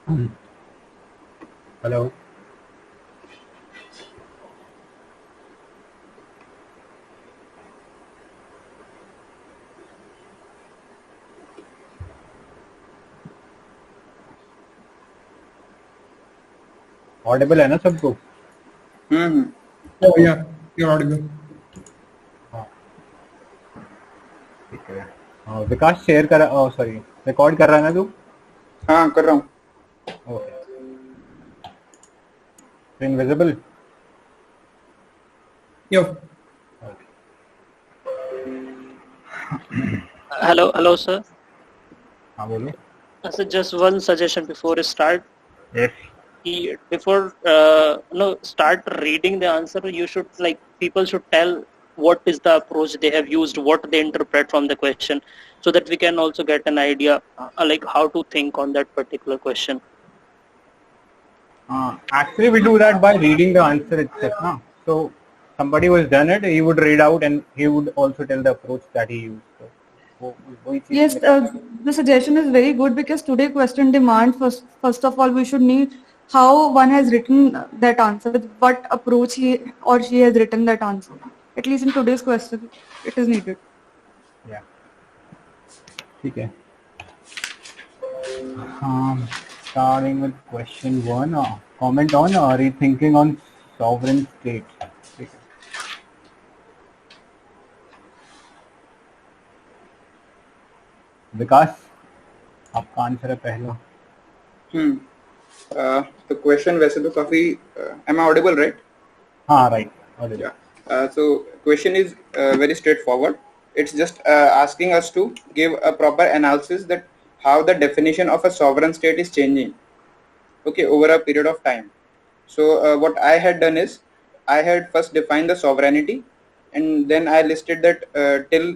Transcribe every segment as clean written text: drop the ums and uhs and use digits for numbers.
Hello. Audible है ना सबको? हम्म। Oh yeah, you're audible. हाँ, ठीक है। विकास शेयर कर, सॉरी, रिकॉर्ड कर रहा है ना तू? हाँ कर रहा हूँ। Okay, invisible. Yep. Hello, sir. हाँ बोलो। So just one suggestion before we start. Yes. Before start reading the answer, you should people should tell what is the approach they have used, what they interpret from the question, so that we can also get an idea like how to think on that particular question. Actually, we do that by reading the answer itself, ना? So somebody who has done it, he would read out and he would also tell the approach that he used. So वही चीज़ Yes, मेरे को- the suggestion is very good because today question demand first of all we should need how one has written that answer, with what approach he or she has written that answer. At least in today's question, it is needed. Yeah. ठीक है. Starting with question 1, comment on rethinking on sovereign states. ठीक है. विकास, आपका answer है पहला. तो question वैसे तो काफी am I audible, right? हाँ, right. Yeah. So question is very straightforward. It's just asking us to give a proper analysis that how the definition of a sovereign state is changing, okay, over a period of time. So what I had done is I had first defined the sovereignty, and then I listed that till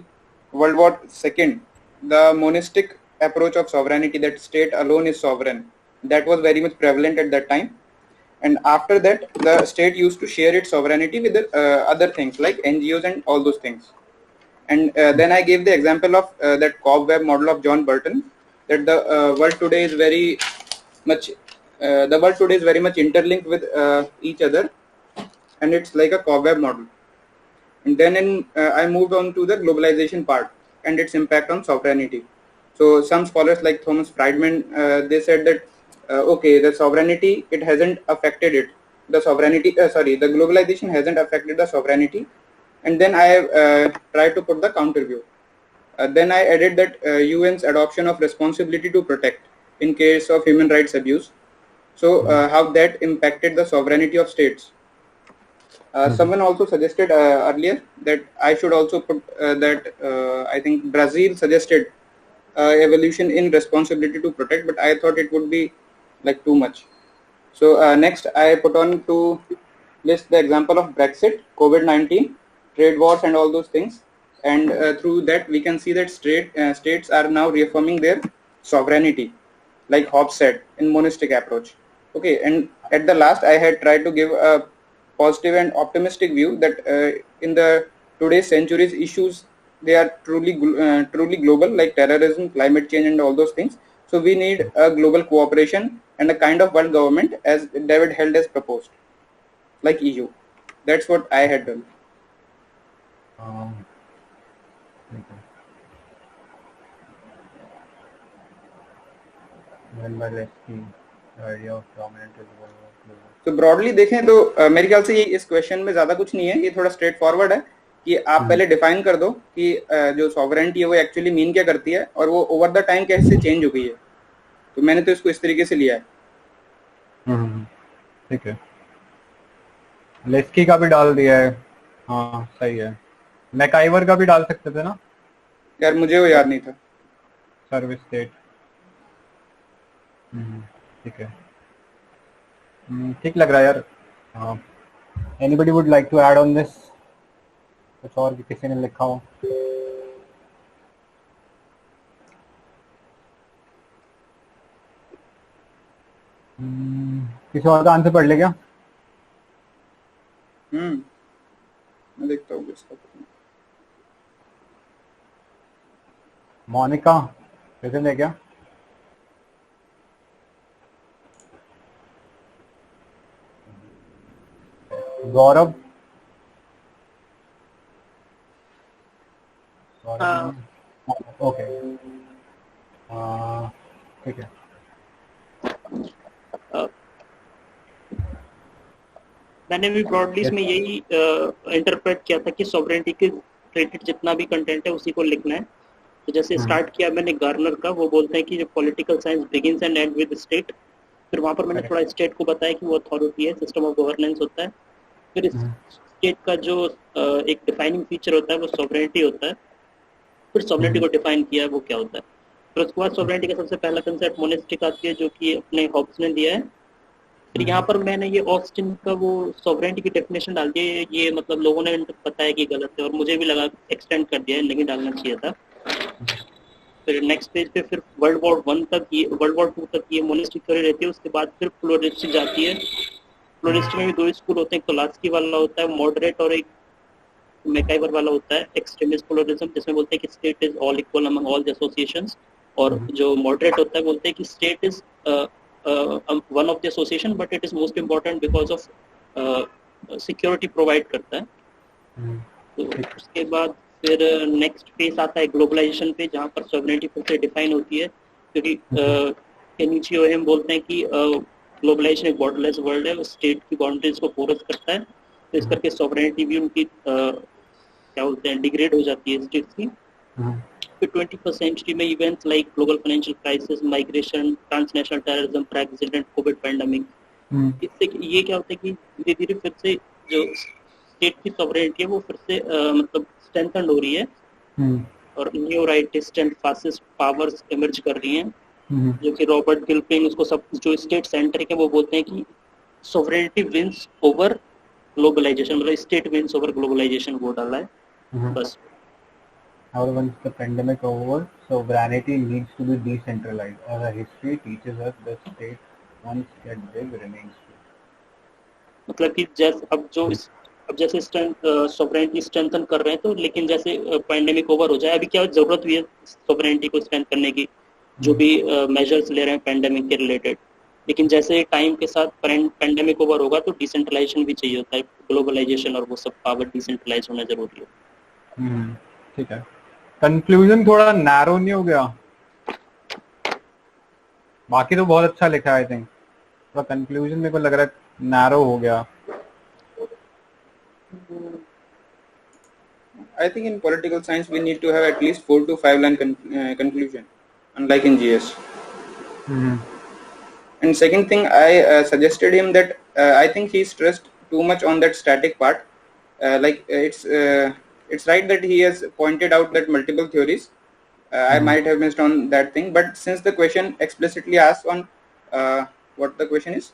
World War II, the monistic approach of sovereignty, that state alone is sovereign, that was very much prevalent at that time. And after that, the state used to share its sovereignty with the, other things like NGOs and all those things. And then I gave the example of that cobweb model of John Burton, that the world today is very much interlinked with each other, and it's like a cobweb model. And then I moved on to the globalization part and its impact on sovereignty. So some scholars like Thomas Friedman, they said that okay, the sovereignty, it hasn't affected it. The sovereignty, the globalization hasn't affected the sovereignty. And then I tried to put the counter view. Then I added that UN's adoption of responsibility to protect in case of human rights abuse. So how that impacted the sovereignty of states. Someone also suggested earlier that I should also put that I think Brazil suggested evolution in responsibility to protect, but I thought it would be like too much. So next I put on to list the example of Brexit, COVID-19, trade wars and all those things. And through that we can see that states are now reaffirming their sovereignty, like Hobbes said, in monistic approach. Okay, and at the last I had tried to give a positive and optimistic view that in the today's century's issues, they are truly global, like terrorism, climate change and all those things. So we need a global cooperation and a kind of world government as David Held has proposed, like EU. That's what I had done. ठीक है. When by Lesky, the idea of dominant is one of the- तो broadly देखें तो मेरे ख्याल से ये इस क्वेश्चन में ज्यादा कुछ नहीं है, ये थोड़ा स्ट्रेट फॉरवर्ड है कि आप पहले डिफाइन कर दो कि जो सॉवरेनिटी है वो एक्चुअली मीन क्या करती है और वो ओवर द टाइम कैसे चेंज हो गई है. तो मैंने तो इसको इस तरीके से लिया है. ठीक है. लेस्की का भी डाल दिया है. हाँ, सही है. मैकाइवर का भी डाल सकते थे ना, यार मुझे वो याद नहीं था. Service state. ठीक है. ठीक लग रहा है यार. हाँ. Anybody would like to add on this? कुछ और भी किसी ने लिखा हो? किसी और का आंसर पढ़ ले क्या? मैं देखता हूँ इसका. मोनिका प्रेजेंट है क्या? Gaurav. Uh, Okay. ठीक है. मैंने भी ब्रॉडली इसमें यही इंटरप्रेट किया था कि सॉवरेनिटी के रिलेटेड जितना भी कंटेंट है उसी को लिखना है. तो जैसे स्टार्ट किया मैंने गार्नर का, वो बोलते हैं कि जो political science begins and and with state. फिर वहां पर मैंने थोड़ा स्टेट को बताया कि वो अथॉरिटी है, सिस्टम ऑफ गवर्नेंस होता है. फिर इस स्टेट का जो एक डिफाइनिंग फीचर होता है वो सॉवरेनिटी होता है. फिर सॉवरेनिटी को डिफाइन किया है वो क्या होता है. फिर उसके बाद सॉवरेनिटी का सबसे पहला कंसेप्ट मोनेस्टिक आती है जो कि अपने हॉब्स ने दिया है. फिर यहाँ पर मैंने ये ऑस्टिन का वो सॉवरेनिटी की डेफिनेशन डाल दी है. ये मतलब लोगों ने बताया कि गलत है और मुझे भी लगा एक्सटेंड कर दिया है, नहीं डालना चाहिए था. फिर नेक्स्ट पेज पे फिर वर्ल्ड वॉर 2 तक ये मोनेस्टिक थ्योरी रहती है. उसके बाद फिर प्लूरलिस्टिक जाती है. प्लूरलिस्टिक में भी 2 स्कूल होते हैं, एक कोलास्की वाला होता है मॉडरेट और एक मैकाइवर वाला होता है एक्सट्रीमिस्ट प्लूरलिज्म, जिसमें बोलते हैं कि state is all equal among all the associations. और जो मॉडरेट होता है बोलते हैं कि state is one of the association but it is most important because of security provide करता है. तो उसके बाद फिर नेक्स्ट फेज आता है ग्लोबलाइजेशन पे, जहाँ पर सॉवरेनिटी फिर से डिफाइन होती है. क्योंकि केनिची ओहेम बोलते हैं कि ग्लोबलाइजेशन एक बॉर्डरलेस वर्ल्ड है, स्टेट की बाउंड्रीज को पोरस करता है. तो इस करके सॉवरेनिटी भी उनकी क्या बोलते हैं डिग्रेड हो जाती है स्टेट्स की. फिर 21st सेंचुरी में events like global financial crisis, migration, transnational terrorism, Brexit and Covid pandemic, इससे ये क्या होता है कि धीरे धीरे फिर से जो स्टेट की सॉवरेनिटी है वो फिर से मतलब स्ट्रेंथन हो रही है. और new rightist and fascist powers emerge कर रही हैं. जो कि रॉबर्ट गिलपिंग उसको सब जो स्टेट सेंट्रिक है वो बोलते हैं कि सॉवरेनिटी विंस ओवर ग्लोबलाइजेशन, मतलब स्टेट विंस ओवर ग्लोबलाइजेशन वो डाला है बस. However, once the pandemic over, sovereignty needs to be decentralized. As our history teaches us, the state once get big remains big. मतलब कि जैसे सॉवरेनिटी स्ट्रेंथन कर रहे हैं, तो लेकिन जैसे पैंडेमिक ओवर हो जाए, अभी क्या जरूरत हुई है सॉवरेनिटी को स्ट्रेंथ करने की, जो भी मेजर्स ले रहे हैं पैंडेमिक के रिलेटेड. लेकिन जैसे टाइम के साथ पैंडेमिक ओवर होगा तो डिसेंट्रलाइजेशन भी चाहिए होता है, ग्लोबलाइजेशन और वो सब पावर डिसेंट्रलाइज होना जरूरी है. ठीक है. कंक्लूजन थोड़ा नैरो नहीं हो गया? बाकी तो बहुत अच्छा लिखा है. आई थिंक थोड़ा कंक्लूजन मेरे को लग रहा है नैरो हो गया. I think in political science we need to have at least 4 to 5 line conclusion, unlike in GS. And second thing, I suggested him that I think he stressed too much on that static part. It's right that he has pointed out that multiple theories. I might have missed on that thing, but since the question explicitly asks on what the question is,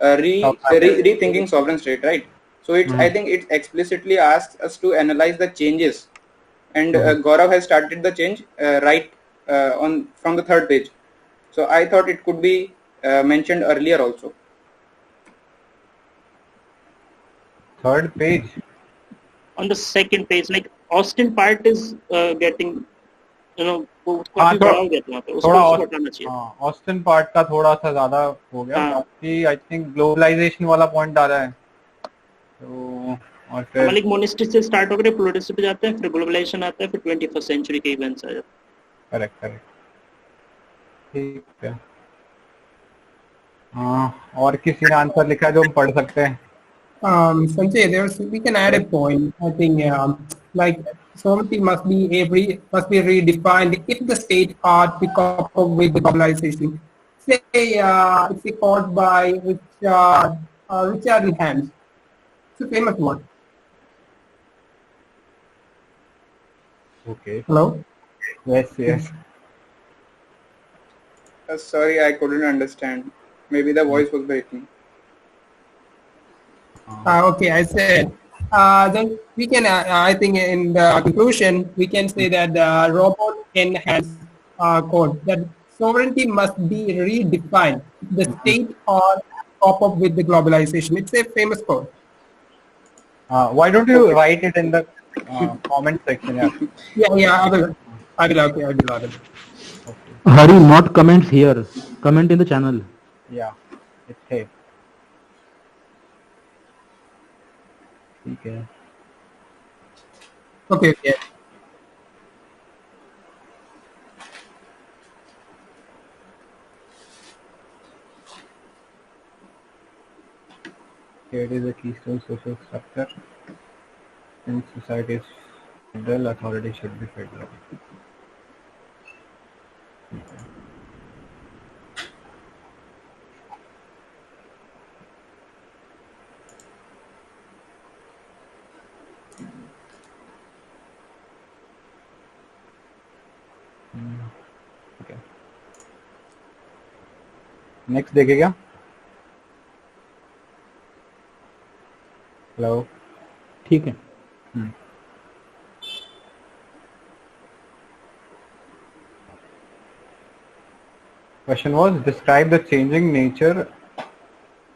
rethinking sovereign state, right? So it's I think it explicitly asks us to analyze the changes, and Gaurav has started the change on from the 3rd page. So I thought it could be mentioned earlier also. 3rd page. On the 2nd page, like Austin part is getting, you know, काफी बड़ा हो गया था वहाँ पे, उसको हटाना चाहिए. ऑस्टिन पार्ट का थोड़ा सा ज्यादा हो गया. बाकी आई थिंक ग्लोबलाइजेशन वाला पॉइंट आ रहा है. तो और फिर मालिक मोनेस्टिक से स्टार्ट होकर प्लूरलिस्ट पे जाते हैं, फिर ग्लोबलाइजेशन आता है, फिर 21st सेंचुरी के इवेंट्स आ जाते हैं. करेक्ट. ठीक है. और किसी ने आंसर लिखा है जो हम पढ़ सकते हैं? Sanjay, we can add a point. I think like sovereignty must be redefined if the state are to cope up with the globalization. Say it's a quote by Richard Hans. It's a famous one. Okay. Hello. Yes. Sorry, I couldn't understand. Maybe the voice was breaking. Okay, I said then we can. I think in the conclusion we can say that Robert N. Hans quote that sovereignty must be redefined. The state or cope up with the globalization. It's a famous quote. Why don't you write it in the comment section? Yeah. I will. Okay. Hari, not comments here. Comment in the channel. Yeah, it's safe. ठीक है. Okay. Yeah. State is a keystone social structure. In society is federal, authority should be federal. Okay. Next देखे क्या? Hello. ठीक है. Question was, describe the changing nature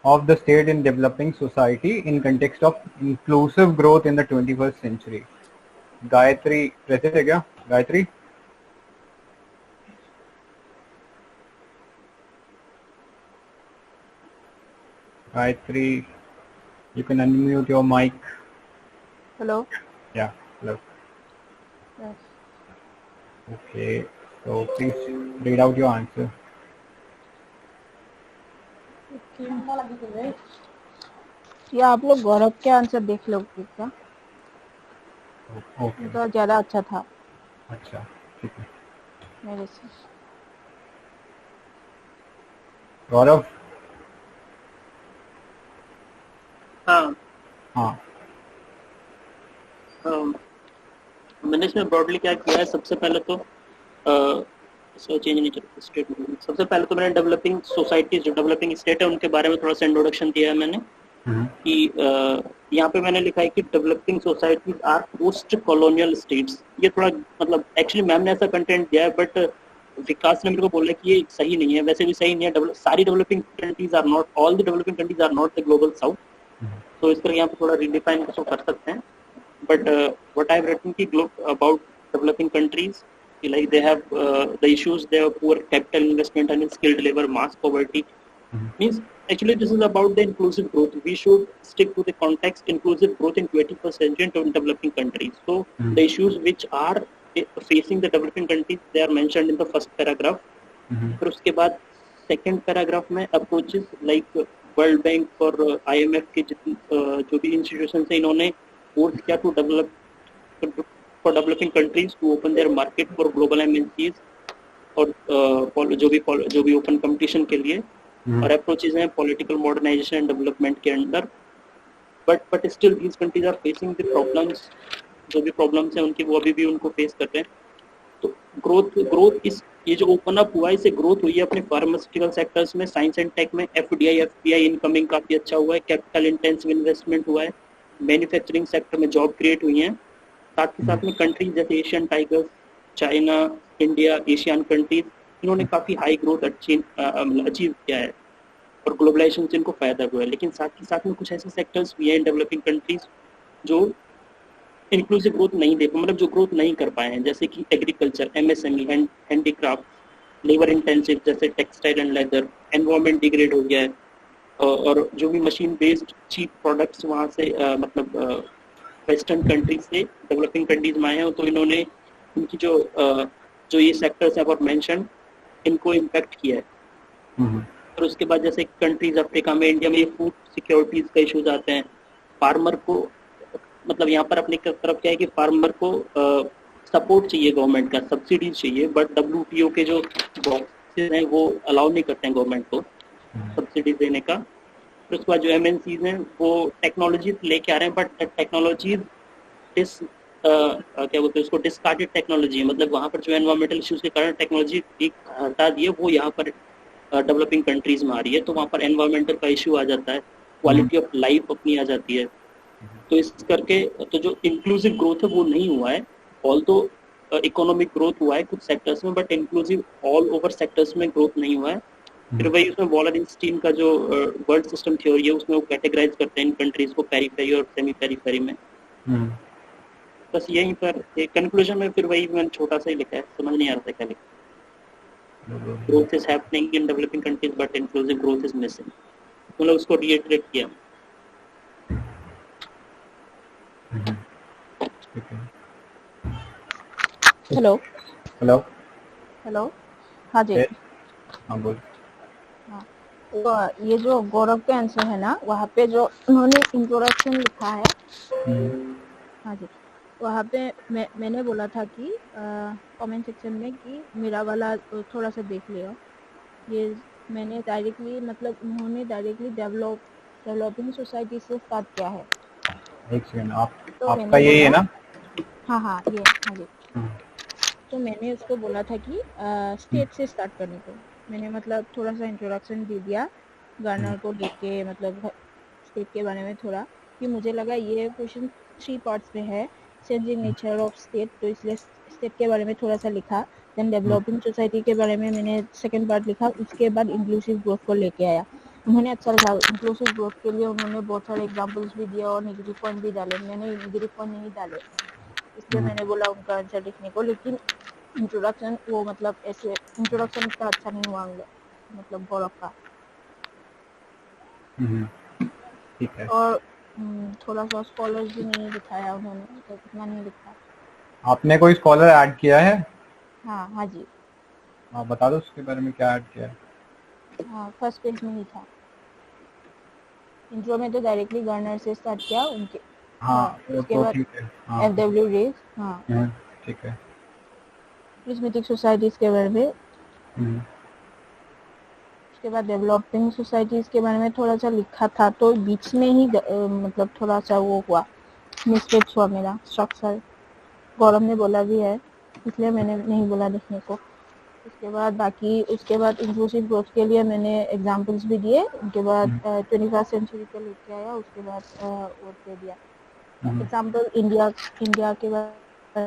of the state in developing society in context of inclusive growth in the 21st century. Gayatri, present है क्या? Gayatri? Gayatri, you can unmute your mic. Hello. Yeah, hello. Yes. Okay, so please read out your answer. या आप लोग गौरव के answer देख लोगे क्या? Okay. तो ज्यादा अच्छा था अच्छा, ठीक है. मेरे से. गौरव. हाँ. हाँ. मैंने इसमें ब्रॉडली क्या किया है, सबसे पहले तो चेंज नेचर स्टेट, सबसे पहले तो मैंने डेवलपिंग सोसाइटीज जो डेवलपिंग स्टेट है उनके बारे में थोड़ा सा इंट्रोडक्शन दिया है मैंने कि यहाँ पे मैंने लिखा है कि developing societies R post colonial states. ये थोड़ा मतलब एक्चुअली मैम ने ऐसा कंटेंट दिया है बट विकास ने मेरे को बोला कि ये सही नहीं है. वैसे भी सही नहीं है. सारी developing countries are not, all the developing countries are not the global south. तो इस तरह यहाँ पे थोड़ा रिडिफाइन कर सकते हैं. But what I've written about developing countries, like they have the issues, they have poor capital investment and skilled labor, mass poverty. Means actually this is about the inclusive growth. We should stick to the context inclusive growth in 21st century in developing countries. So the issues which are facing the developing countries, they are mentioned in the first paragraph. फिर उसके बाद second paragraph में approaches like World Bank और IMF के जो भी institutions हैं इन्होंने force किया to develop for developing countries to open their market for global MNCs और जो भी open competition के लिए और approaches हैं political modernization and development के अंदर. But still these countries are facing the problems, जो भी problems हैं उनकी वो अभी भी उनको face कर रहे हैं. तो growth इस ये जो ओपन अप हुआ है इससे ग्रोथ हुई है अपने फार्मास्यूटिकल सेक्टर्स में, साइंस एंड टेक में. FDI इनकमिंग काफी अच्छा हुआ है, कैपिटल इंटेंसिव इन्वेस्टमेंट हुआ है, मैन्युफैक्चरिंग सेक्टर में जॉब क्रिएट हुई हैं. साथ ही साथ में कंट्रीज जैसे Asian tigers, China, India, Asian countries, इन्होंने काफी हाई ग्रोथ अचीव किया है और ग्लोबलाइजेशन से इनको फायदा हुआ है. लेकिन साथ ही साथ में कुछ ऐसे सेक्टर्स भी हैं डेवलपिंग कंट्रीज जो इंक्लूसिव ग्रोथ नहीं दे, मतलब जो ग्रोथ नहीं कर पाए हैं, जैसे कि agriculture, MSME, handicraft, labour intensive जैसे textile and leather. Environment degrade हो गया है और जो भी मशीन बेस्ड चीप प्रोडक्ट्स वहाँ से मतलब वेस्टर्न कंट्रीज से डेवलपिंग कंट्रीज में आए हैं, तो इन्होंने इनकी जो ये सेक्टर्स हैं मेंशन, इनको इम्पैक्ट किया है. और उसके बाद जैसे कंट्रीज अफ्रीका में, इंडिया में ये फूड सिक्योरिटीज का इशूज आते हैं. फार्मर को मतलब यहाँ पर अपनी तरफ क्या है कि फार्मर को सपोर्ट चाहिए गवर्नमेंट का, सब्सिडीज चाहिए, बट WTO के जो बॉक्सेस हैं वो अलाउ नहीं करते हैं गवर्नमेंट को सब्सिडीज देने का. फिर उसके बाद जो MNCs हैं वो टेक्नोलॉजीज लेके आ रहे हैं, बट टेक्नोलॉजीज क्या बोलते हैं उसको, डिस्कार्डेड टेक्नोलॉजी है. मतलब वहाँ पर जो एनवायरमेंटल इश्यूज के कारण टेक्नोलॉजी हटा दी है वो यहाँ पर डेवलपिंग कंट्रीज में आ रही है. तो वहाँ पर एनवायरमेंटल का इशू आ जाता है, क्वालिटी ऑफ लाइफ अपनी आ जाती है. तो इस करके तो जो इंक्लूसिव ग्रोथ है वो नहीं हुआ है. ऑल्दो इकोनॉमिक ग्रोथ हुआ है कुछ सेक्टर्स में, but inclusive all over sectors में ग्रोथ नहीं हुआ है. फिर वही उसमें वॉलरस्टीन का जो वर्ल्ड सिस्टम थ्योरी है उसमें वो कैटेगराइज करते हैं इन कंट्रीज को पेरीफेरी और सेमी पेरीफेरी में. बस यहीं पर एक कंक्लूजन में फिर वही मैंने छोटा सा ही लिखा है, समझ नहीं आ रहा था क्या लिखा. Growth is happening in developing countries but inclusive growth is missing, मतलब उसको रिएटरेट किया. ठीक है। Hello hello. हेलो। हाँ जी। हाँ बोल। हाँ, ये जो गौरव का आंसर है ना, वहाँ पे जो उन्होंने इंट्रोडक्शन लिखा है, हाँ जी, वहाँ पे मैंने बोला था कि कमेंट सेक्शन में कि मेरा वाला थोड़ा सा देख लियो। ये मैंने डायरेक्टली, मतलब उन्होंने डायरेक्टली डेवलपिंग सोसाइटी से स्टार्ट किया है। एक सेकंड, तो आपका मैंने यही है बोला, ना? हाँ जी। तो मैंने उसको बोला था कि स्टेट से स्टार्ट करने को। मैंने मतलब थोड़ा सा इंट्रोडक्शन दे दिया गार्नर को लेके, मतलब स्टेट के बारे में थोड़ा, कि मुझे लगा ये क्वेश्चन 3 पार्ट्स में है, चेंजिंग नेचर ऑफ स्टेट, तो इसलिए स्टेट के बारे में थोड़ा सा लिखा। देन डेवलपिंग सोसाइटी के बारे में मैंने सेकंड पार्ट लिखा। उसके बाद इंक्लूसिव ग्रोथ को लेके आया। उन्होंने अच्छा लिखा। इंक्लूसिव ग्रोथ के लिए उन्होंने बहुत सारे एग्जाम्पल्स भी दिए और नेगेटिव पॉइंट भी डाले। मैंने नेगेटिव पॉइंट नहीं डाले, इसलिए मैंने बोला उनका आंसर लिखने को। लेकिन इंट्रोडक्शन, वो मतलब ऐसे इंट्रोडक्शन इतना अच्छा नहीं हुआ मतलब गौरव का। ठीक है। और थोड़ा सा स्कॉलर्स भी नहीं दिखाया उन्होंने, तो इतना नहीं लिखा। आपने कोई स्कॉलर ऐड किया है? हाँ जी। आप बता दो उसके बारे में, क्या ऐड किया है? हाँ, फर्स्ट पेज में ही था। इंट्रो में तो डायरेक्टली गार्नर से स्टार्ट किया उनके। हाँ वो उसके तो बाद ठीक है। हाँ FW रेज, हाँ, ठीक है। प्रिज्मेटिक सोसाइटीज के बारे में। उसके बाद डेवलपिंग सोसाइटीज के बारे में थोड़ा सा लिखा था, तो बीच में ही मतलब थोड़ा सा वो हुआ, मिस्टेक्स हुआ मेरा स्ट्रक्चर। गौरव ने बोला भी है, इसलिए मैंने नहीं बोला लिखने को। उसके बाद बाकी, उसके बाद इंक्लूसिव ग्रोथ के लिए मैंने एग्जांपल्स भी दिए। उनके बाद 21st सेंचुरी का लेके आया। उसके बाद वो दे दिया एग्जांपल इंडिया के बाद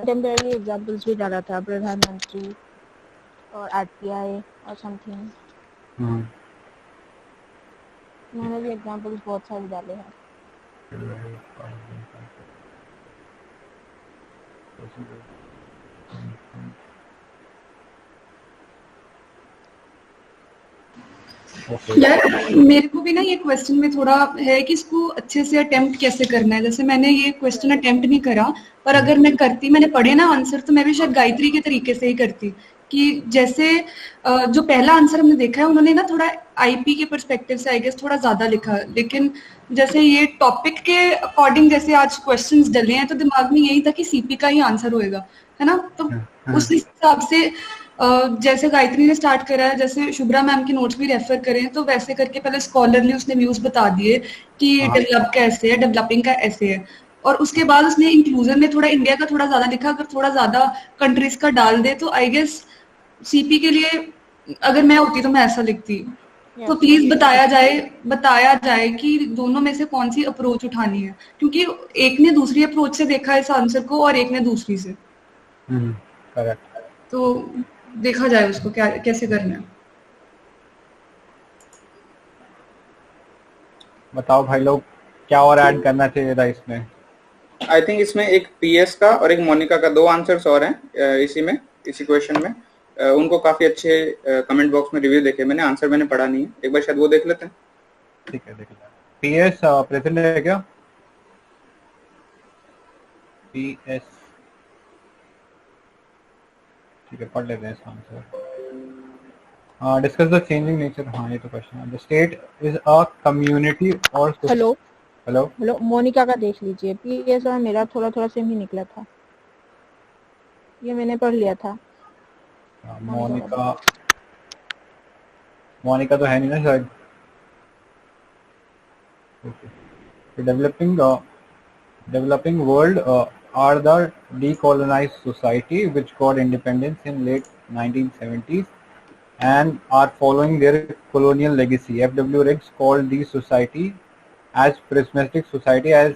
टेम्पररी एग्जांपल्स भी डाला था, प्रधानमंत्री और RTI और समथिंग। उन्होंने भी एग्जांपल्स बहुत सारे डाले हैं। यार मेरे को भी ना ये क्वेश्चन में थोड़ा है कि इसको अच्छे से अटेम्प्ट कैसे करना है। जैसे मैंने ये क्वेश्चन अटेम्प्ट नहीं करा, पर अगर मैं करती, मैंने पढ़े ना आंसर, तो मैं भी शायद गायत्री के तरीके से ही करती। कि जैसे जो पहला आंसर हमने देखा है, उन्होंने ना थोड़ा IP के परस्पेक्टिव से आई गेस थोड़ा ज्यादा लिखा। लेकिन जैसे ये टॉपिक के अकॉर्डिंग जैसे आज क्वेश्चंस डले हैं, तो दिमाग में यही था कि CP का ही आंसर होएगा, है ना। तो उस हिसाब से जैसे गायत्री ने स्टार्ट करा है, जैसे शुभ्रा मैम के नोट्स भी रेफर करें, तो वैसे करके पहले स्कॉलरली उसने व्यूज बता दिए कि डेवलप का ऐसे है, डेवलपिंग का ऐसे है। और उसके बाद उसने इंक्लूजन में थोड़ा इंडिया का थोड़ा ज्यादा लिखा। अगर थोड़ा ज्यादा कंट्रीज का डाल दे तो आई गेस CP के लिए, अगर मैं होती तो मैं ऐसा लिखती। तो प्लीज बताया जाए कि दोनों में से कौन सी अप्रोच उठानी है, क्योंकि एक ने दूसरी अप्रोच से देखा इस आंसर को और एक ने दूसरी से। करेक्ट। तो देखा जाए उसको क्या कैसे करना है। बताओ भाई लोग, क्या और ऐड करना चाहिए था इसमें? आई थिंक इसमें एक PS का और एक मोनिका का 2 आंसर्स और हैं इसी क्वेश्चन में। उनको काफी अच्छे कमेंट बॉक्स में रिव्यू देखे मैंने, आंसर मैंने पढ़ा नहीं है, एक बार शायद वो देख लेते हैं। ठीक है, देख लेते हैं। PS प्रेजेंट है क्या? PS ठीक है, पढ़ लेते हैं इसका answer. Discuss the changing nature. हाँ ये तो क्वेश्चन है। The state is a community और हेलो मोनिका का देख लीजिए। PS और मेरा थोड़ा थोड़ा सेम ही निकला था, ये मैंने पढ़ लिया था। मोनिका तो है नहीं ना शायद। Developing world are the decolonized society which got independence in late 1970s and are following their colonial legacy. F.W. Riggs called these society as prismatic society as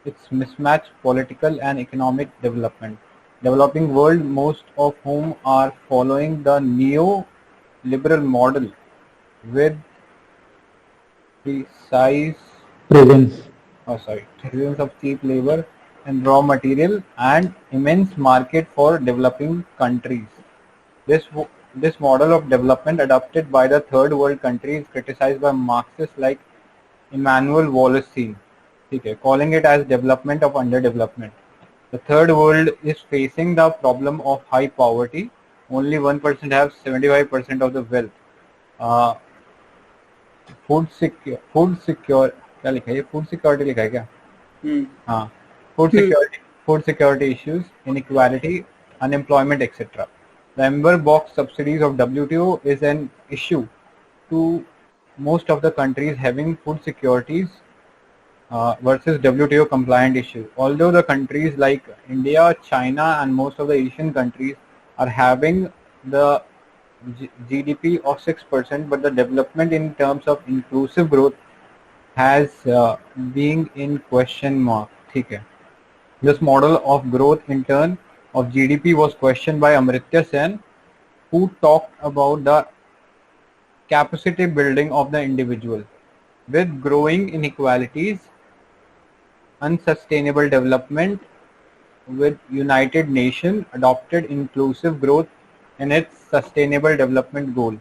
its mismatched political and economic development. Developing world, most of whom are following the neo-liberal model with presence of cheap labor and raw material and immense market for developing countries. This model of development adopted by the third world countries is criticized by Marxists like Immanuel Wallerstein, calling it as development of underdevelopment. The third world is facing the problem of high poverty. Only 1% have 75% of the wealth. Food secure क्या लिखा है? Food security लिखा है क्या? हाँ. Food security issues, inequality, unemployment, etc. The Amber Box subsidies of WTO is an issue to most of the countries having food securities versus WTO compliant issue. Although the countries like India, China, and most of the Asian countries are having the GDP of 6%, but the development in terms of inclusive growth has been in question mark. ठीक है. This model of growth in turn of GDP was questioned by Amartya Sen, who talked about the capacity building of the individual. With growing inequalities, unsustainable development, with United Nations adopted inclusive growth in its sustainable development goal.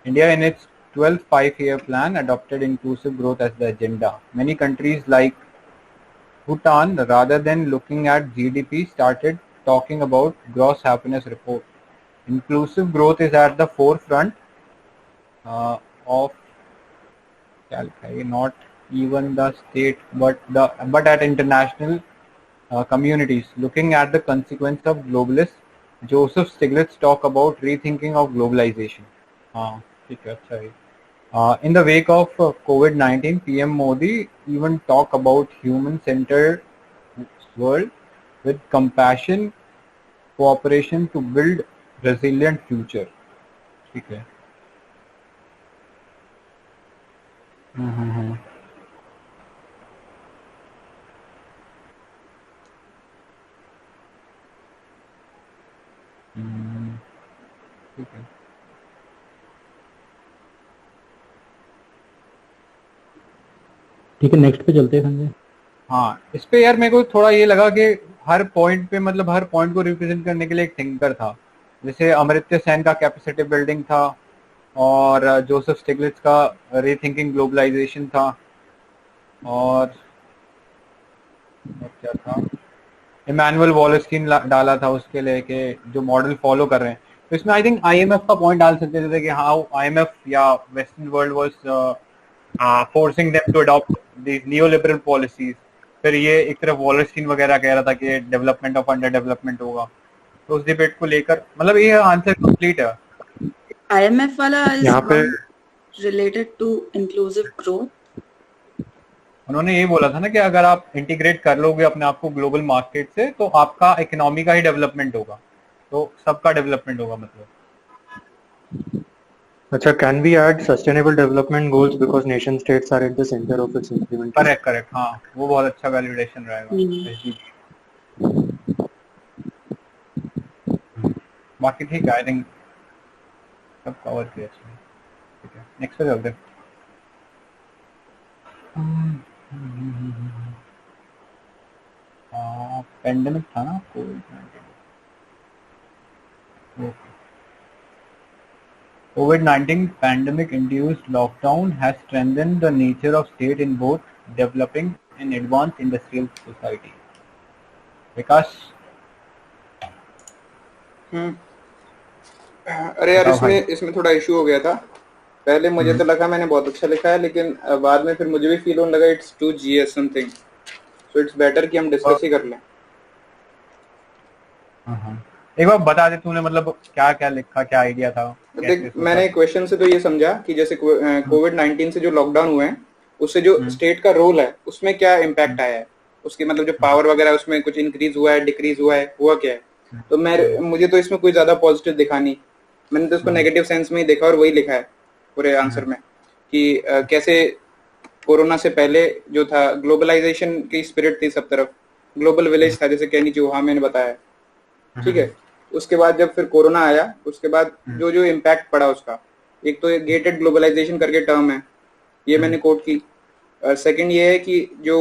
India in its 12th five-year plan adopted inclusive growth as the agenda. Many countries like Bhutan, rather than looking at GDP, started talking about gross happiness report. Inclusive growth is at the forefront of not even the state but at international communities. Looking at the consequence of globalists, Joseph Stiglitz talk about rethinking of globalization. In the wake of COVID-19, PM Modi even talk about human-centered world with compassion, cooperation to build resilient future. ठीक है. ठीक है. ठीक है, next पे चलते हैं संजय. हाँ, इस पे यार मेरे को थोड़ा ये लगा कि हर पॉइंट पे मतलब हर पॉइंट को रिप्रेजेंट करने के लिए एक थिंकर था. जैसे अमर्त्य सेन का कैपेसिटी बिल्डिंग था और जोसेफ स्टिग्लिट्ज का रीथिंकिंग ग्लोबलाइजेशन था और क्या था, इमैनुअल वॉलेस्किन डाला था उसके लिए कि जो मॉडल फॉलो कर रहे हैं. तो इसमें आई थिंक आईएमएफ का पॉइंट डाल सकते थे कि हाउ आईएमएफ या western world was forcing them to adopt these neoliberal policies. फिर ये एक तरफ वॉलेस्किन वगैरह कह रहा था कि डेवलपमेंट ऑफ अंडर डेवलपमेंट होगा. तो उस डिबेट को लेकर मतलब ये आंसर कंप्लीट है. IMF वाला यहाँ पे रिलेटेड टू इंक्लूसिव ग्रोथ. उन्होंने ये बोला था ना कि अगर आप इंटीग्रेट कर लोगे अपने आप को ग्लोबल मार्केट से तो आपका इकोनॉमी का ही डेवलपमेंट होगा, तो सबका डेवलपमेंट होगा मतलब. अच्छा, can we add sustainable development goals because nation states are at the center of its implementation? Correct. हाँ, वो बहुत अच्छा वैलिडेशन रहेगा. बाकी ठीक है, आई थिंक सब कवर किया. ठीक है, नेक्स्ट पे चलते हैं. पेंडेमिक था ना, COVID-19 pandemic-induced lockdown has strengthened the nature of state in both developing and advanced industrial society. विकास. अरे यार इसमें थोड़ा इशू हो गया था. पहले मुझे तो लगा मैंने बहुत अच्छा लिखा है, लेकिन बाद में फिर मुझे भी फील होने लगा it's too GS something, so it's better कि हम डिस्कस ही कर लें. एक बार बता दे तूने मतलब क्या क्या लिखा, क्या आइडिया था. देख, मैंने क्वेश्चन से तो ये समझा कि जैसे कोविड-19 से जो लॉकडाउन हुए हैं उससे जो स्टेट का रोल है उसमें क्या इम्पैक्ट आया है, उसके मतलब जो पावर वगैरह उसमें कुछ इंक्रीज हुआ है, डिक्रीज हुआ है, हुआ क्या है. तो मुझे तो इसमें कोई ज्यादा पॉजिटिव दिखा नहीं. मैंने तो इसको नेगेटिव सेंस में ही देखा और वही लिखा है पूरे आंसर में कि कैसे कोरोना से पहले जो था ग्लोबलाइजेशन की स्पिरिट थी, सब तरफ ग्लोबल विलेज था जैसे कहनी चूहा मैंने बताया. ठीक है. उसके बाद जब फिर कोरोना आया उसके बाद जो इम्पैक्ट पड़ा उसका, एक तो गेटेड ग्लोबलाइजेशन करके टर्म है, ये मैंने कोट की. सेकंड ये है कि जो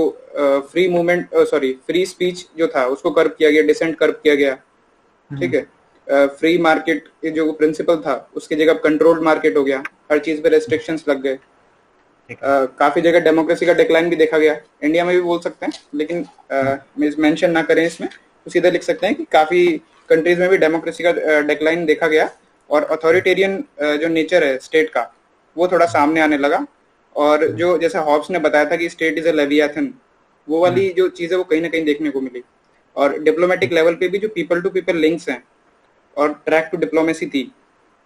फ्री स्पीच जो था उसको कर्व किया गया, डिसेंट कर्व किया गया. ठीक है. फ्री मार्केट जो प्रिंसिपल था उसकी जगह कंट्रोल्ड मार्केट हो गया, हर चीज पे रेस्ट्रिक्शंस लग गए. काफी जगह डेमोक्रेसी का डिक्लाइन भी देखा गया, इंडिया में भी बोल सकते हैं लेकिन मेंशन ना करें इसमें. तो सीधा लिख सकते हैं कि काफी कंट्रीज में भी डेमोक्रेसी का डिक्लाइन देखा गया और अथॉरिटेरियन जो नेचर है स्टेट का वो थोड़ा सामने आने लगा। और जो जैसे हॉब्स ने बताया था कि स्टेट इज अ लेवियाथन, वो वाली जो चीज है वो कहीं ना कहीं देखने को मिली। और डिप्लोमेटिक लेवल पे भी जो पीपल टू पीपल लिंक्स हैं और ट्रैक टू डिप्लोमेसी थी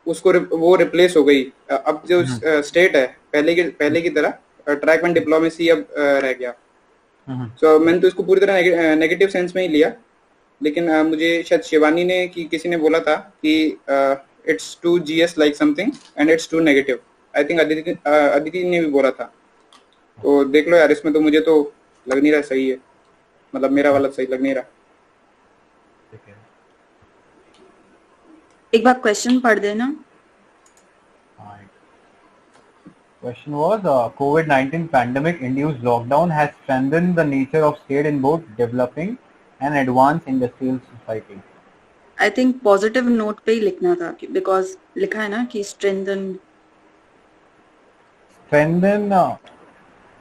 उसको वो रिप्लेस हो गई। अब जो स्टेट है पहले की तरह ट्रैक एंड डिप्लोमेसी अब रह गया। सो मैंने तो इसको पूरी तरह नेगेटिव सेंस में ही लिया, लेकिन मुझे शायद शिवानी ने किसी ने बोला था कि it's too GS like something and it's too negative. I think Aditi ने भी बोला था। तो देख लो यार, इसमें तो मुझे तो लग नहीं रहा सही है, मतलब मेरा वाला सही लग नहीं रहा। एक बार क्वेश्चन पढ़ देना। Question was COVID-19 pandemic induced lockdown has strengthened the nature of state in both developing and advanced industrial society. I think positive note पे ही लिखना था बिकॉज लिखा है ना कि strengthen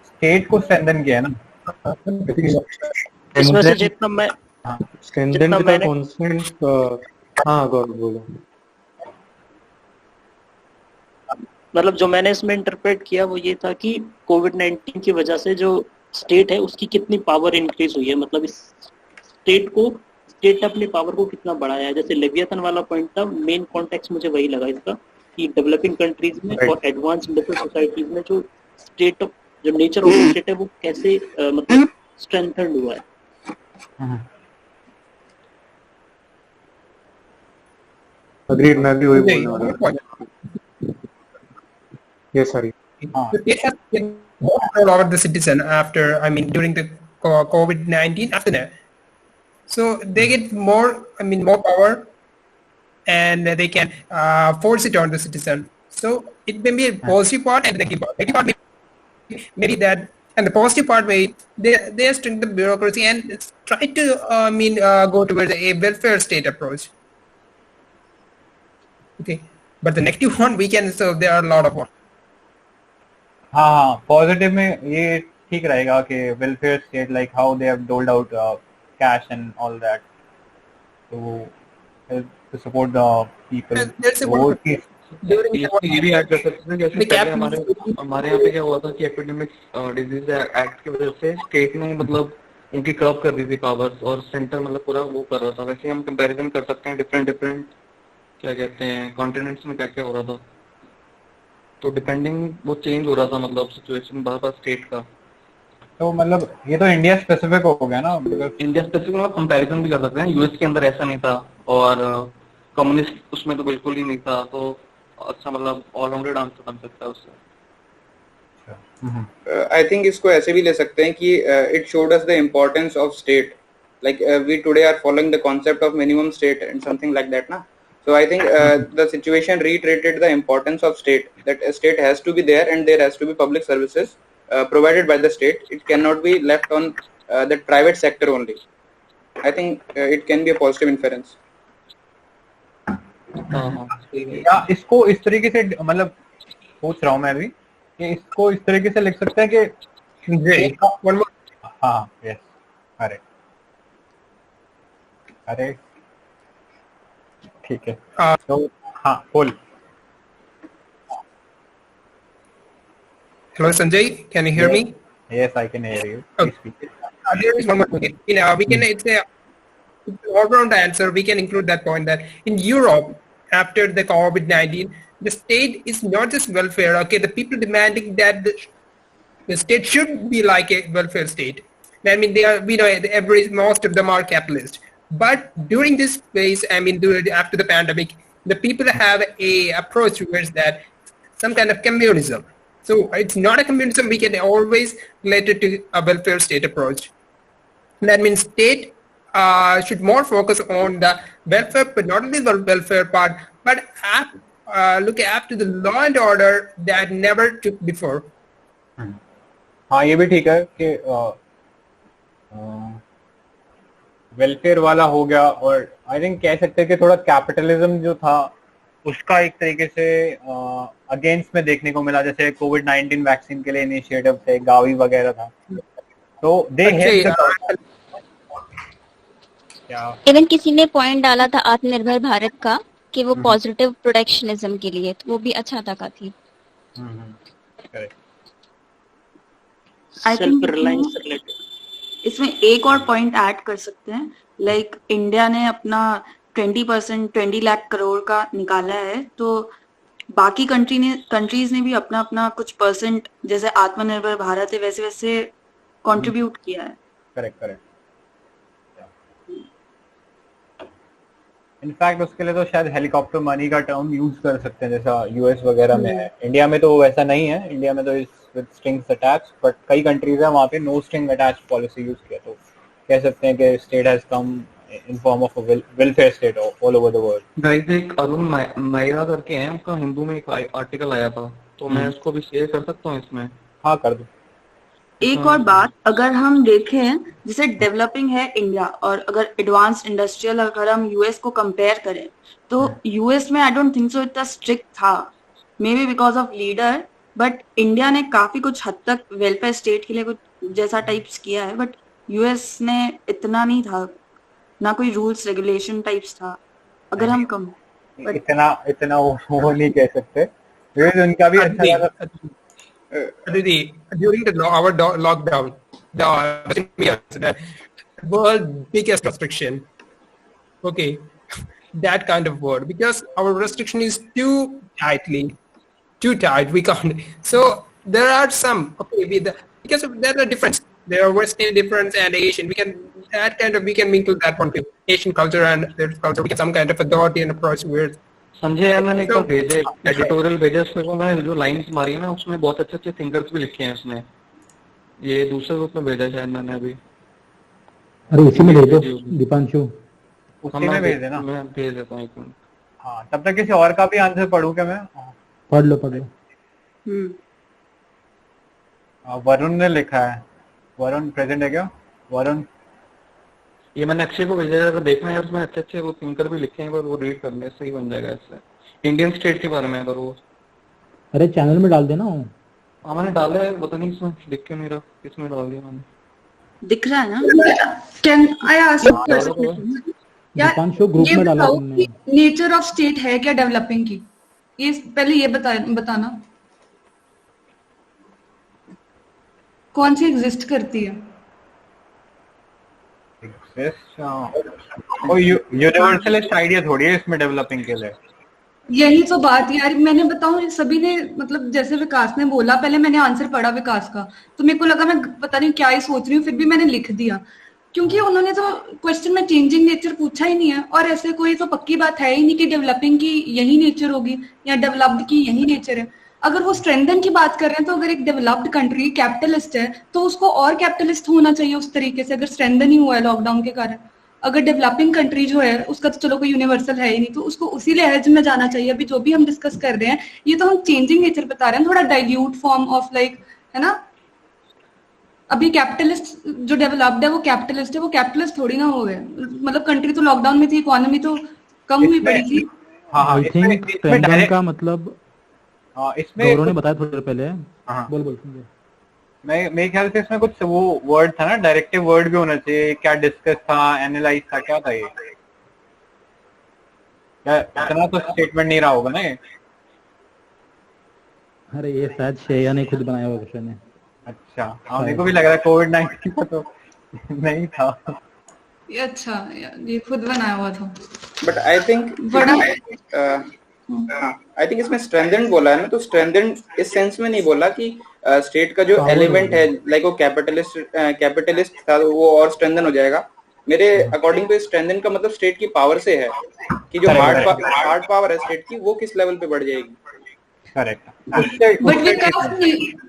स्टेट को strengthen किया है ना। इसमें से जितना मैं strengthen का constant हाँ गौरव बोलो। मतलब जो मैंने इसमें इंटरप्रेट किया वो ये था कि कोविड-19 की वजह से जो स्टेट है उसकी कितनी पावर इंक्रीज हुई है, मतलब इस स्टेट ने अपनी पावर को कितना बढ़ाया है। जैसे लेवियाथन वाला पॉइंट था, मेन कॉन्टेक्स्ट मुझे वही लगा इसका कि डेवलपिंग कंट्रीज में और एडवांस इंडस्ट्रियल सोसाइटीज में जो स्टेट जो नेचर ऑफ स्टेट है वो कैसे मतलब स्ट्रेंथन्ड हुआ है। अग्रीड, मैं भी वही बोलने वाला था। Yes, sorry. It has been more control over the citizen after, I mean, during the COVID-19 after that. So they get more power, and they can force it on the citizen. So it may be a positive part and the negative part. Negative part maybe that, and the positive part may they strengthen the bureaucracy and try to go towards a welfare state approach. Okay, but the negative one we can, so there are a lot of one. हाँ, positive में ये ठीक रहेगा कि welfare state like how they have doled out cash and all that to support the people. ये भी add कर सकते हैं जैसे पहले हमारे यहाँ पे क्या हुआ था कि एपिडेमिक डिजीज एक्ट की वजह से स्टेट ने मतलब उनकी कर्व कर दी थी पावर्स और सेंटर मतलब पूरा वो कर रहा था। वैसे हम कंपैरिजन कर सकते हैं डिफरेंट क्या कहते हैं कॉन्टिनेंट्स में क्या क्या हो रहा था, तो डिपेंडिंग वो चेंज हो रहा था मतलब सिचुएशन बार स्टेट का। तो मतलब ये तो इंडिया स्पेसिफिक हो गया ना, इंडिया स्पेसिफिक मतलब कंपैरिजन भी कर सकते हैं। यूएस के अंदर ऐसा नहीं था और कम्युनिस्ट उसमें तो बिल्कुल ही नहीं था, तो अच्छा मतलब ऑलराउंडेड आंसर बन सकता है उससे। आई थिंक इसको ऐसे भी ले सकते हैं कि it showed us the importance of state, like we today are following the concept of minimum state and something like that ना। So I think the situation reiterated the importance of state, that a state has to be there and there has to be public services provided by the state. It cannot be left on the private sector only. I think it can be a positive inference. या इसको इस तरीके से मतलब सोच रहा हूँ मैं भी कि इसको इस तरीके से लिख सकते हैं कि हाँ यस अरे ठीक है। तो हाँ बोल। Hello Sanjay, can you hear me? Yes, I can hear you. Okay. There is one more thing. We can it's a all-round answer. We can include that point that in Europe after the COVID-19, the state is not just welfare. Okay, the people demanding that the state should be like a welfare state. I mean, they are most of them are capitalist. But during this phase, I mean, after the pandemic, the people have a approach towards that, some kind of communism. So it's not a communism. We can always relate it to a welfare state approach. That means state should more focus on the welfare, but not only the welfare part, but look after the law and order that never took before. हाँ ये भी ठीक है कि welfare वाला हो गया। और आई थिंक कह सकते हैं कि थोड़ा कैपिटलिज्म जो था उसका एक तरीके से अगेंस्ट में देखने को मिला, जैसे कोविड-19 वैक्सीन के लिए इनिशिएटिव थे, गावी वगैरह था, तो दे इवन किसी ने पॉइंट डाला था आत्मनिर्भर भारत का कि वो पॉजिटिव प्रोटेक्शनिज्म के लिए, तो वो भी अच्छा था का थी। आई थिंक इसमें एक और पॉइंट ऐड कर सकते हैं, लाइक इंडिया ने अपना 20% 20 लाख करोड़ का निकाला है, तो बाकी कंट्रीज ने भी अपना अपना कुछ परसेंट, जैसे आत्मनिर्भर भारत है वैसे वैसे कंट्रीब्यूट किया है। करेक्ट। इनफैक्ट उसके लिए तो शायद हेलीकॉप्टर मनी का टर्म यूज कर सकते हैं जैसा यूएस वगैरह में है। इंडिया में तो वैसा नहीं है, इंडिया में तो इस विद स्ट्रिंग्स अटैच्ड, बट कई कंट्रीज है वहाँ पे no string attached policy use किया, तो कह सकते हैं कि state has come in form of welfare state all over the world. Guys एक अरुण मायरा करके हैं, उनका हिंदू में एक आर्टिकल आया था, तो मैं उसको भी शेयर कर सकता हूँ इसमें। हाँ कर दो। एक और बात, अगर हम देखें जैसे डेवलपिंग है इंडिया और अगर एडवांस्ड इंडस्ट्रियल अगर हम यूएस को कंपेयर करें, तो यूएस में आई डोंट थिंक सो इतना स्ट्रिक्ट था, may be because of leader, but India ने काफी कुछ हद तक वेलफेयर स्टेट के लिए कुछ जैसा टाइप्स किया है, बट यूएस ने इतना नहीं था, ना कोई रूल्स रेगुलेशन टाइप्स था। अगर हम कम इतना वो नहीं कह सकते, उनका भी अच्छा लगा। During our lockdown, the world biggest restriction. Okay, that kind of word, because our restriction is too tight. We can't. So there are some because there are difference. There are Western difference and Asian. We can mingle that one too. Asian culture and their culture. We get some kind of authority and approach where. Sanjay यार मैंने एक भेजे editorial भेजे, उसमें को मैं जो lines मारी है ना उसमें बहुत अच्छे अच्छे थिंकर्स भी लिखे हैं उसने, ये दूसरे ग्रुप में भेजा शायद मैंने अभी। अरे उसी में भेज दो दीपांशु, उसी में भेज देना, मैं भेज देता हूँ एक मिनट। हाँ तब तक किसी और का भी आंसर पढ़ूं क्या मैं? पढ़ लो। वरुण ने लिखा है, वरुण प्रेजेंट है क्या? वरुण, ये मैंने अक्षय को भेजा है, अगर देखना है उसमें अच्छे अच्छे वो थिंकर भी लिखे हैं, पर वो रीड करने सही बन जाएगा इससे। इंडियन स्टेट के बारे में अगर वो, अरे चैनल में डाल देना। हाँ मैंने डाला है, पता नहीं इसमें दिख क्यों नहीं रहा, किसमें डाल दिया मैंने? दिख रहा है ना? Can I ask you question? Deepanshu group में डाला तुमने। नेचर ऑफ स्टेट है क्या डेवलपिंग की? ये पहले ये बताना कौन सी एग्जिस्ट करती है? यूनिवर्सलिस्ट आइडिया थोड़ी है इसमें डेवलपिंग के लिए। यही तो बात यार, मैंने बताऊं सभी ने मतलब जैसे विकास ने बोला, पहले मैंने आंसर पढ़ा विकास का, तो मेरे को लगा मैं पता नहीं क्या ही सोच रही हूँ, फिर भी मैंने लिख दिया, क्योंकि उन्होंने तो क्वेश्चन में चेंजिंग नेचर पूछा ही नहीं है, और ऐसे कोई तो पक्की बात है ही नहीं कि डेवलपिंग की यही नेचर होगी या डेवलप्ड की यही नेचर है। अगर वो स्ट्रेंथन की बात कर रहे हैं, तो अगर एक डेवलप्ड कंट्री कैपिटलिस्ट है तो उसको और कैपिटलिस्ट होना चाहिए उस तरीके से, अगर स्ट्रेंथन ही हुआ है लॉकडाउन के कारण। अगर डेवलपिंग कंट्री जो है उसका तो चलो कोई यूनिवर्सल है ही नहीं, तो उसको उसी लहज में जाना चाहिए। अभी जो भी हम डिस्कस कर रहे हैं ये तो हम चेंजिंग नेचर बता रहे हैं, थोड़ा डाइल्यूट फॉर्म ऑफ लाइक, है ना। अभी कैपिटलिस्ट जो डेवलप्ड है वो कैपिटलिस्ट है, वो कैपिटलिस्ट थोड़ी ना हो गए, मतलब कंट्री तो लॉकडाउन में थी, इकोनॉमी तो कम हुई पड़ी थी। आई थिंक स्ट्रेंथन का मतलब इसमें गौरव ने बताया थोड़ी देर पहले। बोल मेरे ख्याल से इसमें कुछ वो वर्ड था ना, डायरेक्टिव वर्ड भी होना चाहिए, क्या डिस्कस था, एनालाइज था, क्या था ये? क्या इतना तो स्टेटमेंट नहीं रहा होगा ना ये? अरे ये शायद शेया ने खुद बनाया हुआ क्वेश्चन है। अच्छा हाँ, मेरे को भी लग रहा है कोविड-19 का तो नहीं था ये। अच्छा ये खुद बनाया हुआ था, but I think I think इसमें स्ट्रेंथेंड बोला है ना, तो स्ट्रेंथेंड इस सेंस में नहीं बोला कि स्टेट का जो एलिमेंट है लाइक वो कैपिटलिस्ट था वो और स्ट्रेंथन हो जाएगा। मेरे अकॉर्डिंग टू स्ट्रेंथन का मतलब स्टेट की पावर से है कि जो हार्ड पावर है स्टेट की वो किस लेवल पे बढ़ जाएगी। Correct.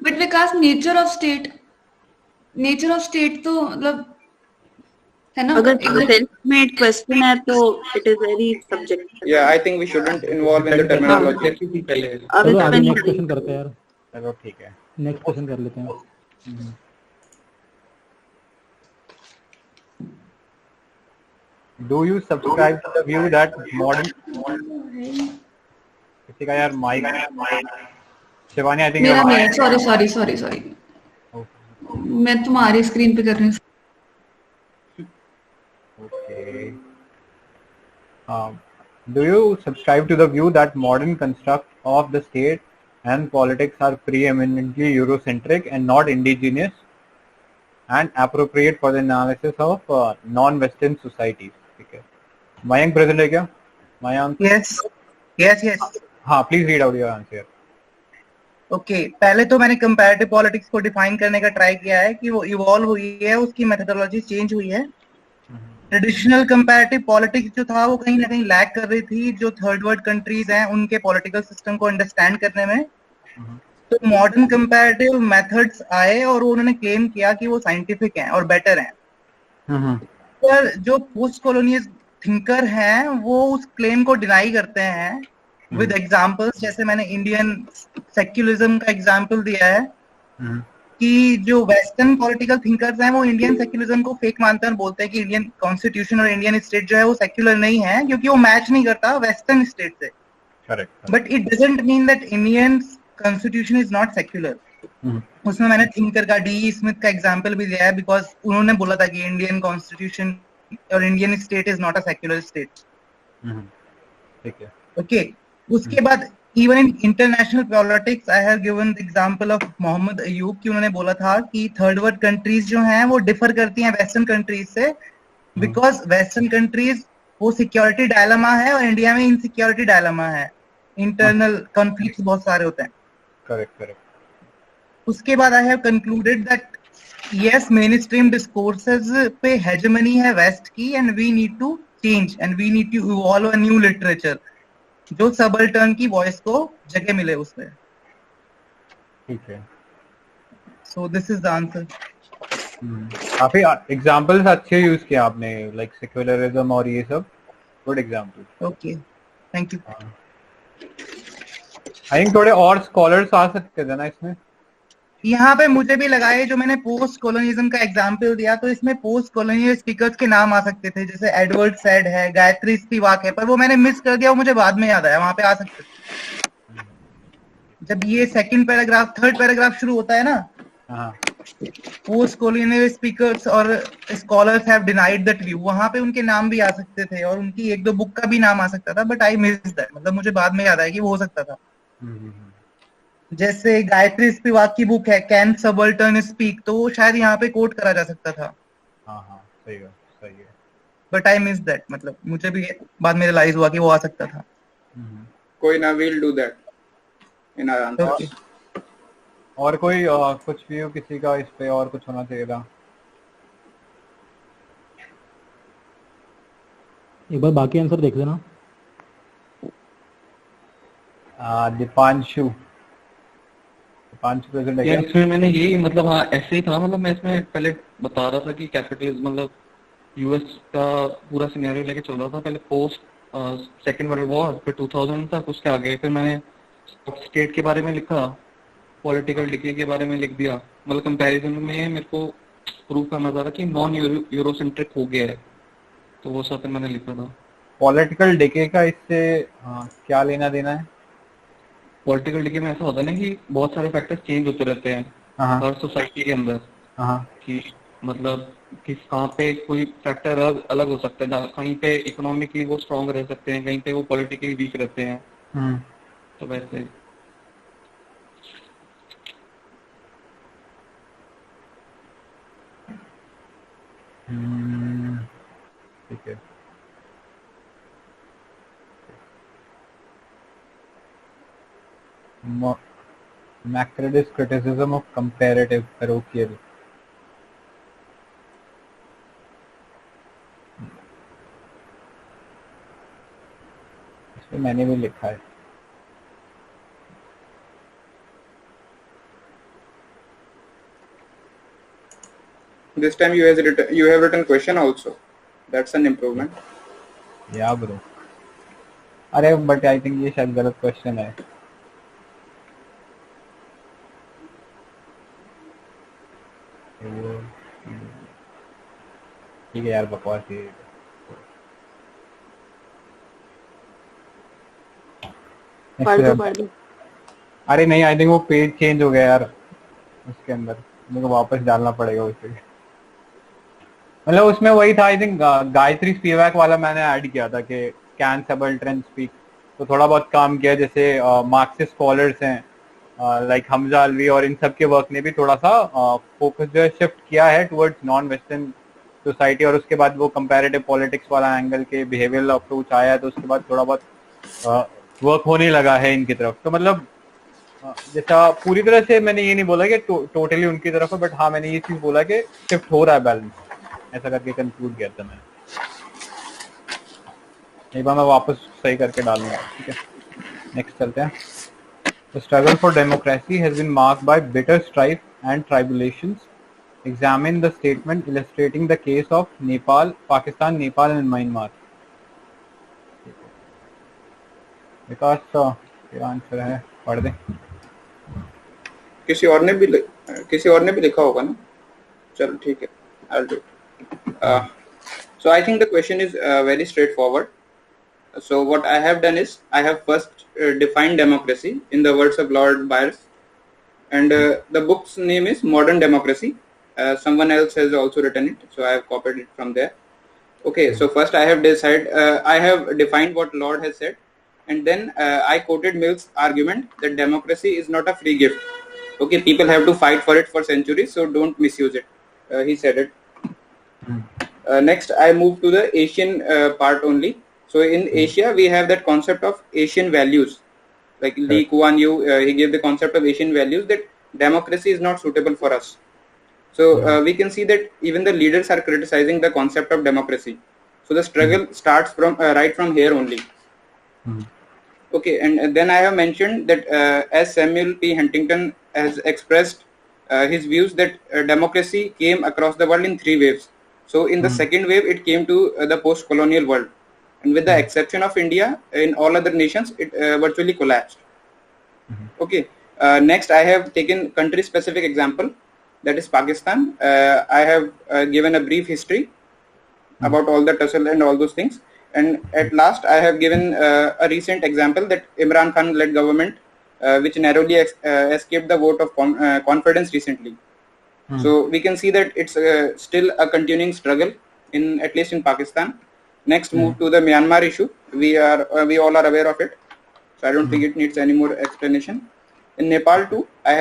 But Vikas nature of state तो मतलब है ना, अगर सेल्फ मेड क्वेश्चन है तो इट इज वेरी सब्जेक्टिव। या I think we shouldn't involve in the terminology. चलो आगे नेक्स्ट क्वेश्चन करते हैं यार। चलो ठीक है, नेक्स्ट क्वेश्चन कर लेते हैं। Do you subscribe to the view that modern किसी का यार माइक शिवानी आई थिंक मेरा सॉरी मैं तुम्हारी स्क्रीन पे कर रही हूँ। Okay Okay. Do you subscribe to the view that modern construct of the state and politics are preeminently Eurocentric and not indigenous and appropriate for the analysis of non-Western societies? ठीक है. Mayank present है क्या? Mayank? Yes. हाँ, please read out your answer. Okay पहले तो मैंने comparative politics को define करने का ट्राई किया है कि वो इवॉल्व हुई है, उसकी मेथोडोलॉजी चेंज हुई है. ट्रेडिशनल कंपैरेटिव पॉलिटिक्स जो था वो कहीं ना कहीं लैग कर रही थी जो थर्ड वर्ल्ड कंट्रीज हैं उनके पॉलिटिकल सिस्टम को अंडरस्टैंड करने में. तो मॉडर्न कंपैरेटिव मेथड्स आए और उन्होंने क्लेम किया कि वो साइंटिफिक हैं और बेटर हैं. पर जो पोस्ट कॉलोनियल थिंकर हैं वो उस क्लेम को डिनाई करते हैं विद एग्जांपल्स. जैसे मैंने इंडियन सेक्युलरिज्म का एग्जांपल दिया है कि जो वेस्टर्न पॉलिटिकल थिंकर्स हैं वो इंडियन सेक्युलरिज्म को फेक मानते हैं और बोलते हैं कि इंडियन कॉन्स्टिट्यूशन और इंडियन स्टेट जो है वो सेक्युलर नहीं है क्योंकि वो मैच नहीं करता वेस्टर्न स्टेट से. But it doesn't mean that Indian constitution is not secular. उसमें मैंने थिंकर का डी स्मिथ का एग्जांपल भी दिया है बिकॉज उन्होंने बोला था कि इंडियन कॉन्स्टिट्यूशन और Indian state is not a secular state. ठीक है. ओके उसके बाद even in international politics I have given the example of Mohammad Ayub कि उन्होंने बोला था कि थर्ड वर्ल्ड कंट्रीज जो हैं वो डिफर करती हैं वेस्टर्न कंट्रीज से बिकॉज वेस्टर्न कंट्रीज वो सिक्योरिटी डायलेमा है और इंडिया में इनसिक्योरिटी डायलेमा है. इंटरनल कॉन्फ्लिक्ट्स बहुत सारे होते हैं. करेक्ट. उसके बाद I have concluded that yes mainstream discourses पे हेजेमनी है वेस्ट की and we need to change and we need to evolve a new literature जो सबल्टर्न की वॉइस को जगह मिले उसमें. ठीक है. So this is the answer. काफी एग्जांपल्स अच्छे यूज किए आपने लाइक सेक्युलरिज्म और ये सब. Good example. Okay thank you. I think थोड़े और स्कॉलर्स आ सकते थे ना इसमें. यहाँ पे मुझे भी लगा है जो मैंने पोस्ट कॉलोनिज्म का एग्जांपल दिया तो इसमें पोस्ट कॉलोनियल स्पीकर्स के नाम आ सकते थे जैसे एडवर्ड सैड है, गायत्री स्पिवाक है, पर वो मैंने मिस कर दिया. वो मुझे बाद में याद आया वहां पे आ सकते थे. जब ये सेकंड पैराग्राफ थर्ड पैराग्राफ शुरू होता है ना पोस्ट कॉलोनियल स्पीकर्स और scholars have denied that view, वहां पे उनके नाम भी आ सकते थे और उनकी एक दो बुक का भी नाम आ सकता था बट आई मिस दैट. मतलब मुझे बाद में याद आया कि वो हो सकता था. जैसे गायत्री स्पिवाक की बुक है कैन सबल्टर्न स्पीक तो वो शायद यहाँ पे कोट करा जा सकता था. सही है. But I miss that. मतलब मुझे भी बाद में रियलाइज हुआ कि वो आ सकता था. कोई ना will do that in our answers. और कोई कुछ व्यू किसी का इस पे और कुछ होना चाहिए था. एक बार बाकी आंसर देख लेना. दीपांशु प्रेजेंट है. इसमें मैंने यही मतलब हाँ ऐसे ही था. मतलब मैं इसमें पहले बता रहा था कि कैपिटलिज्म मतलब यूएस का पूरा सिनेरियो लेके चल रहा था. पहले पोस्ट सेकंड वर्ल्ड वॉर फिर 2000 तक उसके आगे फिर मैंने स्टेट के बारे में लिखा, पॉलिटिकल डिके के बारे में लिख दिया. मतलब कंपैरिजन में मेरे को प्रूव करना था कि नॉन यूरोसेंट्रिक हो गया है तो वो सब मैंने लिखा था. पॉलिटिकल डिके का इससे क्या लेना देना है. पॉलिटिकल डिके में ऐसा होता है ना कि बहुत सारे फैक्टर्स चेंज होते रहते हैं हर सोसाइटी के अंदर. कि मतलब किस कहाँ पे कोई फैक्टर अलग हो सकता है. कहीं पे इकोनॉमिकली वो स्ट्रांग रह सकते हैं, कहीं पे वो पॉलिटिकली वीक रहते हैं. तो वैसे ठीक है. Macredis criticism of comparative parochial. इसमें मैंने भी लिखा है. This time you have written question also. That's an improvement. Yeah bro. अरे but I think ये शायद गलत क्वेश्चन है. ठीक है यार बकवास ही. पढ़ दो. अरे नहीं आई थिंक वो पेज चेंज हो गया यार उसके अंदर. मेरे को वापस डालना पड़ेगा उसे. मतलब उसमें वही था, आई थिंक गायत्री स्पीवैक वाला मैंने ऐड किया था कि कैन सबाल्टर्न स्पीक, तो थोड़ा बहुत काम किया, जैसे मार्क्सिस्ट स्कॉलर्स हैं लाइक हमजा अलवी और इन सब के वर्क ने भी थोड़ा सा फोकस जो है शिफ्ट किया है टुवर्ड्स नॉन वेस्टर्न सोसाइटी, और उसके बाद वो कंपैरेटिव पॉलिटिक्स वाला एंगल के बिहेवियरल अप्रोच आया, तो उसके बाद थोड़ा बहुत वर्क होने लगा है इनकी तरफ। तो मतलब जैसा पूरी तरह से मैंने ये नहीं बोला कि टोटली उनकी तरफ है, बट हाँ मैंने ये चीज बोला कि शिफ्ट हो रहा है बैलेंस, ऐसा करके कंक्लूड किया था मैंने। एक बार मैं वापस सही करके डालूंगा, ठीक है। नेक्स्ट चलते हैं। The struggle for democracy has been marked by bitter strife and tribulations. Examine the statement illustrating the case of Nepal, Pakistan, Nepal and Myanmar. विकास तेरा आंसर है, पढ़ दे। किसी और ने भी लिखा होगा ना? चलो ठीक है, I'll do it. So I think the question is very straightforward. So what I have done is I have first defined democracy in the words of Lord Byers, and the book's name is Modern Democracy. Someone else has also written it, so I have copied it from there. Okay, so first I have defined what Lord has said, and then I quoted Mill's argument that democracy is not a free gift. Okay, people have to fight for it for centuries, so don't misuse it. He said it. Next, I move to the Asian part only. So in Asia, we have that concept of Asian values. Like Lee Kuan Yew, he gave the concept of Asian values that democracy is not suitable for us. So we can see that even the leaders are criticizing the concept of democracy. So the struggle starts from right from here only. Okay, and then I have mentioned that as Samuel P. Huntington has expressed his views that democracy came across the world in 3 waves. So in the second wave, it came to the post-colonial world. And with the exception of India, in all other nations, it virtually collapsed. Okay. Next, I have taken country-specific example, that is Pakistan. I have given a brief history about all the tussle and all those things. And at last, I have given a recent example that Imran Khan-led government, which narrowly escaped the vote of confidence recently. So we can see that it's still a continuing struggle, at least in Pakistan. Next, move to the Myanmar issue. We all are aware of it, so I don't think it needs any more explanation. In Nepal too, I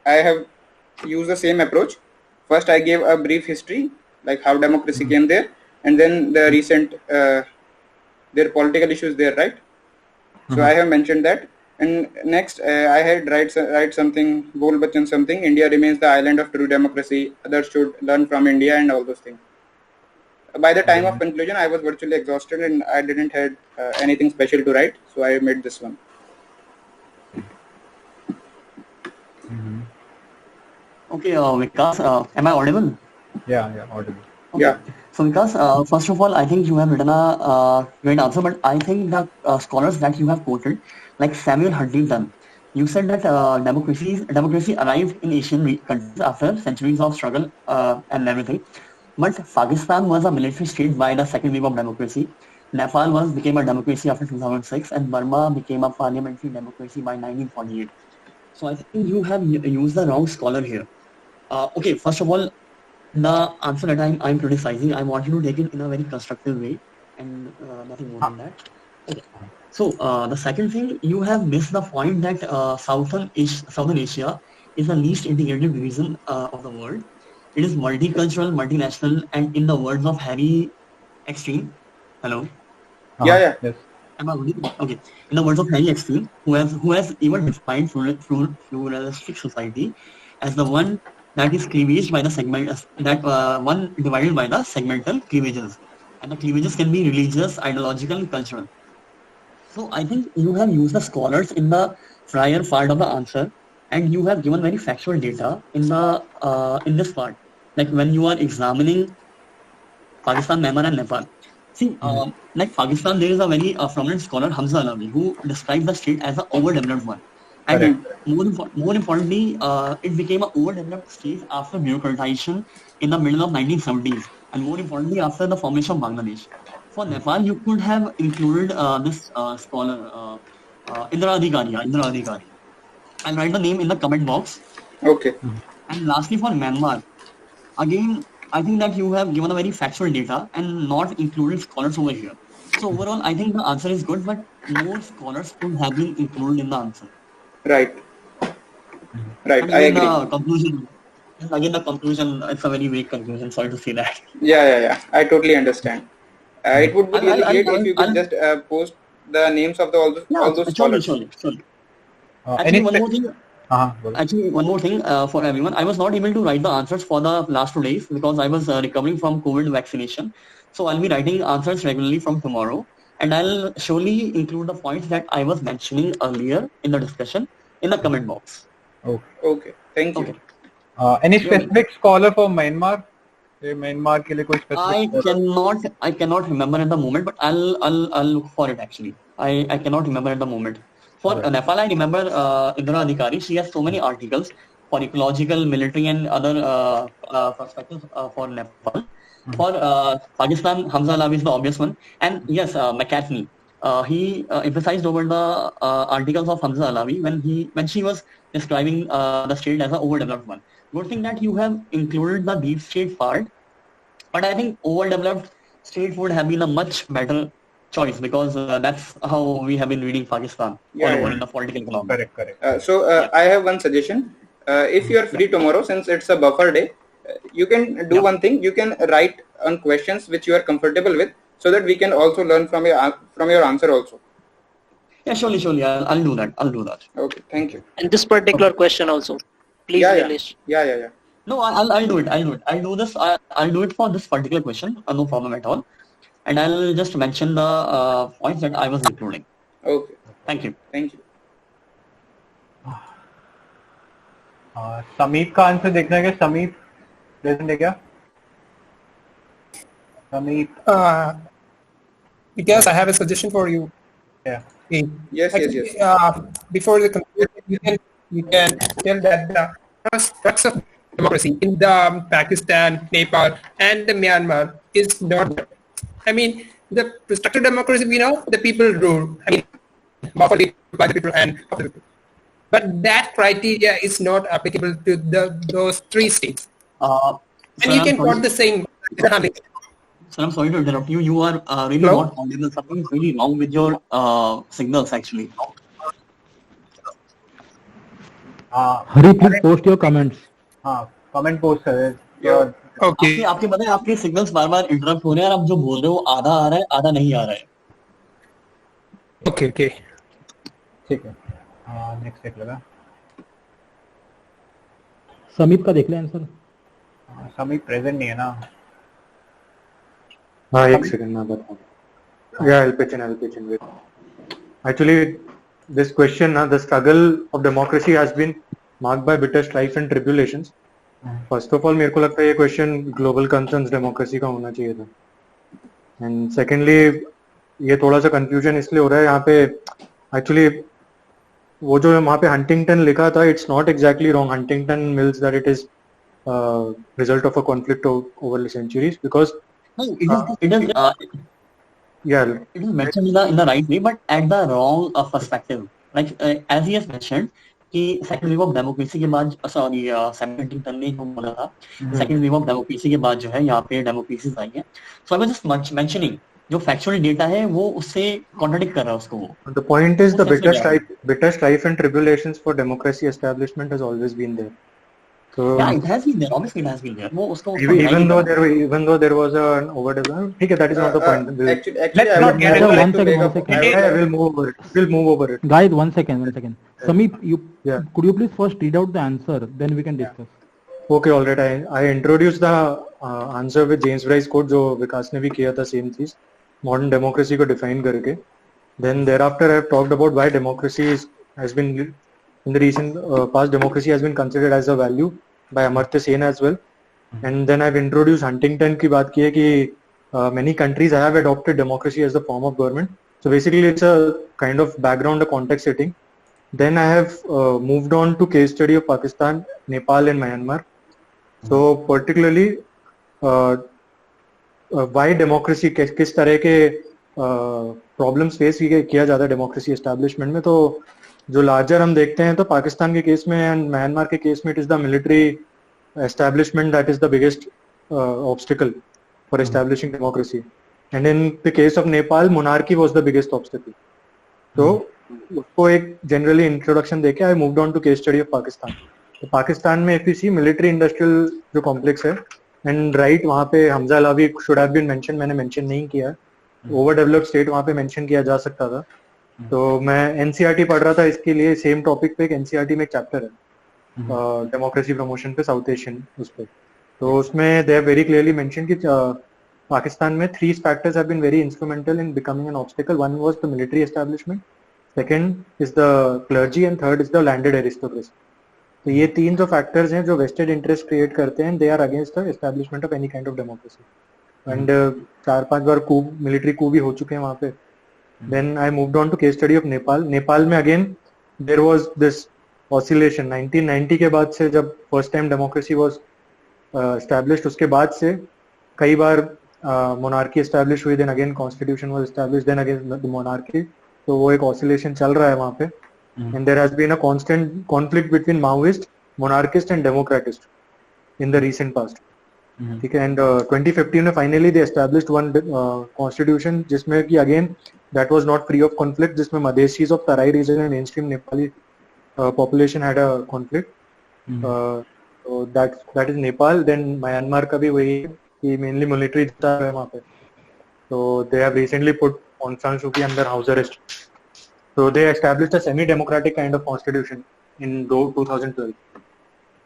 have used the same approach. First, I gave a brief history, like how democracy came there, and then the recent their political issues there, right? So I have mentioned that. And next, I had write something, Bol Bachan something. India remains the island of true democracy. Others should learn from India and all those things. By the time of conclusion, I was virtually exhausted and I didn't have anything special to write, so I made this one. Okay, Vikas, am I audible? Yeah, audible. Okay. Yeah. So Vikas, first of all, I think you have written a great answer, but I think the scholars that you have quoted, like Samuel Huntington, you said that democracy arrived in Asian countries after centuries of struggle and everything. But Pakistan was a military state by the second wave of democracy. Nepal became a democracy after 2006, and Burma became a parliamentary democracy by 1948. So I think you have used the wrong scholar here. Okay, first of all, the answer that I'm criticizing, I want you to take it in a very constructive way and nothing more than that. Okay. So the second thing, you have missed the point that Southern Asia is the least integrated region of the world. It is multicultural, multinational, and in the words of Harry Extreme, hello? Yeah. Yes. Am I audible? Okay. In the words of Harry Extreme, who has even defined pluralistic society as the one that is cleavaged by the one divided by the segmental cleavages, and the cleavages can be religious, ideological, and cultural. So I think you have used the scholars in the prior part of the answer, and you have given very factual data in this part. Like when you are examining Pakistan, Myanmar, and Nepal. See, like Pakistan, there is a very prominent scholar, Hamza Alawi, who describes the state as an overdeveloped one. And more importantly, it became an overdeveloped state after bureaucratization in the middle of 1970s, and more importantly, after the formation of Bangladesh. For Nepal, you could have included this scholar, Indra Adhikari. I'll write the name in the comment box. Okay. And lastly, for Myanmar, again, I think that you have given a very factual data and not included scholars over here. So overall, I think the answer is good, but more scholars could have been included in the answer. Right. Right. And I again, agree. the conclusion. Again, the conclusion. It's a very vague conclusion. Sorry to say that. Yeah. I totally understand. It would be really great if you could just post the names of all those scholars. Surely. Any Actually, one more thing for everyone. I was not able to write the answers for the last 2 days because I was recovering from COVID vaccination. So I'll be writing answers regularly from tomorrow, and I'll surely include the points that I was mentioning earlier in the discussion in the comment box. Okay. Thank you. Any specific scholar for Myanmar? Myanmar के लिए कोई specific? I cannot remember at the moment, but I'll look for it actually. I cannot remember at the moment. For Nepal, I remember Indra Adhikari. She has so many articles for ecological, military, and other perspectives for Nepal. For Pakistan, Hamza Alawi is the obvious one, and yes, McCartney. He emphasized over the articles of Hamza Alawi when she was describing the state as an overdeveloped one. Good thing that you have included the deep state part, but I think overdeveloped state would have been a much better choice because that's how we have been reading Pakistan all over in the political economy. Correct. I have one suggestion. If you are free tomorrow, since it's a buffer day, you can do one thing. You can write on questions which you are comfortable with, so that we can also learn from your answer also. Yeah, surely. I'll do that. Okay, thank you. And this particular question also, please, Nilesh. Yeah. No, I'll do it. I'll do this. I'll do it for this particular question. No problem at all. And I'll just mention the points that I was including. Okay. Thank you. समीप का answer देखना है क्या? समीप present है क्या? समीप. Because I have a suggestion for you. Yeah. Yes. Before the conclusion, you can tell that the structure of democracy in the Pakistan, Nepal, and the Myanmar is not there. I mean, the structured democracy, we know the people rule. I mean, lawfully by the people and of the people. But that criteria is not applicable to those 3 states. And you can quote the same. Sir, I'm sorry to interrupt you. You are really not audible. Something is really wrong with your signals, actually. Hari, please post your comments. Comment post है. Okay. आपके पता है आपके signals बार-बार interrupt हो रहे हैं और आप जो बोल रहे हो आधा आ रहा है आधा नहीं आ रहा है. Okay. ठीक है. नेक्स्ट देख लेगा. समीप का देख ले आंसर. समीप प्रेजेंट नहीं है ना. एक सेकंड में बताऊं. I'll pitch in with. Actually, this question, the struggle of democracy has been marked by bitter strife and tribulations. First of all, मेरे को लगता है ये question global concerns democracy का होना चाहिए था. And secondly, ये थोड़ा सा confusion इसलिए हो रहा है यहाँ पे. Actually, वो जो वहाँ पे Huntington लिखा था, it's not exactly wrong. Huntington Mills that it is result of a conflict over the centuries because. No, it is mentioned in the right way, but at the wrong perspective. Like as he has mentioned, कि second wave of democracy के बाद Huntington ने जो बोला था, second wave of democracy के बाद जो है यहाँ पे democracies आई है. So I was just mentioning जो factual data है वो उससे contradict कर रहा है उसको वो. The point is the bitter strife and tribulations for democracy establishment has always been there. So yeah, it has been there. Obviously, it has been there. वो उसको even though there was an overdevelopment, ठीक है, that is not the point. Actually, I would get one second. I will move over it. Guys, one second. Sameep, could you please first read out the answer, then we can discuss. Okay, all right. I introduced the answer with James Bryce quote जो विकास ने भी किया था same चीज modern democracy को define करके. Then thereafter I have talked about why democracy has been in the recent past democracy has been considered as a value by Amartya Sen as well. And then I've introduced Huntington की बात की है कि many countries have adopted democracy as the form of government. So basically it's a kind of background, a context setting. Then I have moved on to case study of Pakistan, Nepal and Myanmar. So particularly why democracy किस तरह के problems face किया जाता है democracy establishment में. तो जो larger हम देखते हैं तो पाकिस्तान के केस में and म्यांमार के केस में it is the military establishment that is the biggest obstacle for establishing democracy. And in the case of Nepal, monarchy was the biggest obstacle. So उसको एक generally introduction देके I moved on to case study of Pakistan. तो पाकिस्तान में if you see military industrial जो complex है and right वहाँ पे Hamza अलावी should have been mentioned, मैंने mention नहीं किया. Overdeveloped state वहाँ पे mention किया जा सकता था. तो मैं NCERT पढ़ रहा था इसके लिए, सेम टॉपिक पे एक NCERT में एक चैप्टर है डेमोक्रेसी प्रमोशन पे, साउथ एशियन उस पे. तो उसमें they have very clearly mention कि पाकिस्तान में 3 factors have been very instrumental in becoming an obstacle. One was the military establishment, second is the clergy and third is the landed aristocracy. तो ये 3 जो factors हैं जो वेस्टेड इंटरेस्ट क्रिएट करते हैं, they are against the establishment of any kind of democracy. And 4-5 बार coup, military coup भी हो चुके हैं वहाँ पे. Then I moved on to case study of Nepal. Nepal में again there was this oscillation. 1990 के बाद से जब first time democracy was established, उसके बाद से कई बार monarchy established हुई, then again constitution was established, then again the monarchy. तो वो एक oscillation चल रहा है वहाँ पे. And there has been a constant conflict between Maoist, monarchist and democratist in the recent past. ठीक है. एंड 2015 में finally they established one constitution जिसमें कि again that was not free of conflict, जिसमें Madhesis of Terai region and mainstream Nepali population had a conflict. तो that is Nepal. Then Myanmar का भी वही कि मेनली मिलिट्री था वहाँ पे. तो they have recently put on San Suu Kyi under house arrest. तो they established a semi democratic kind of constitution in 2012.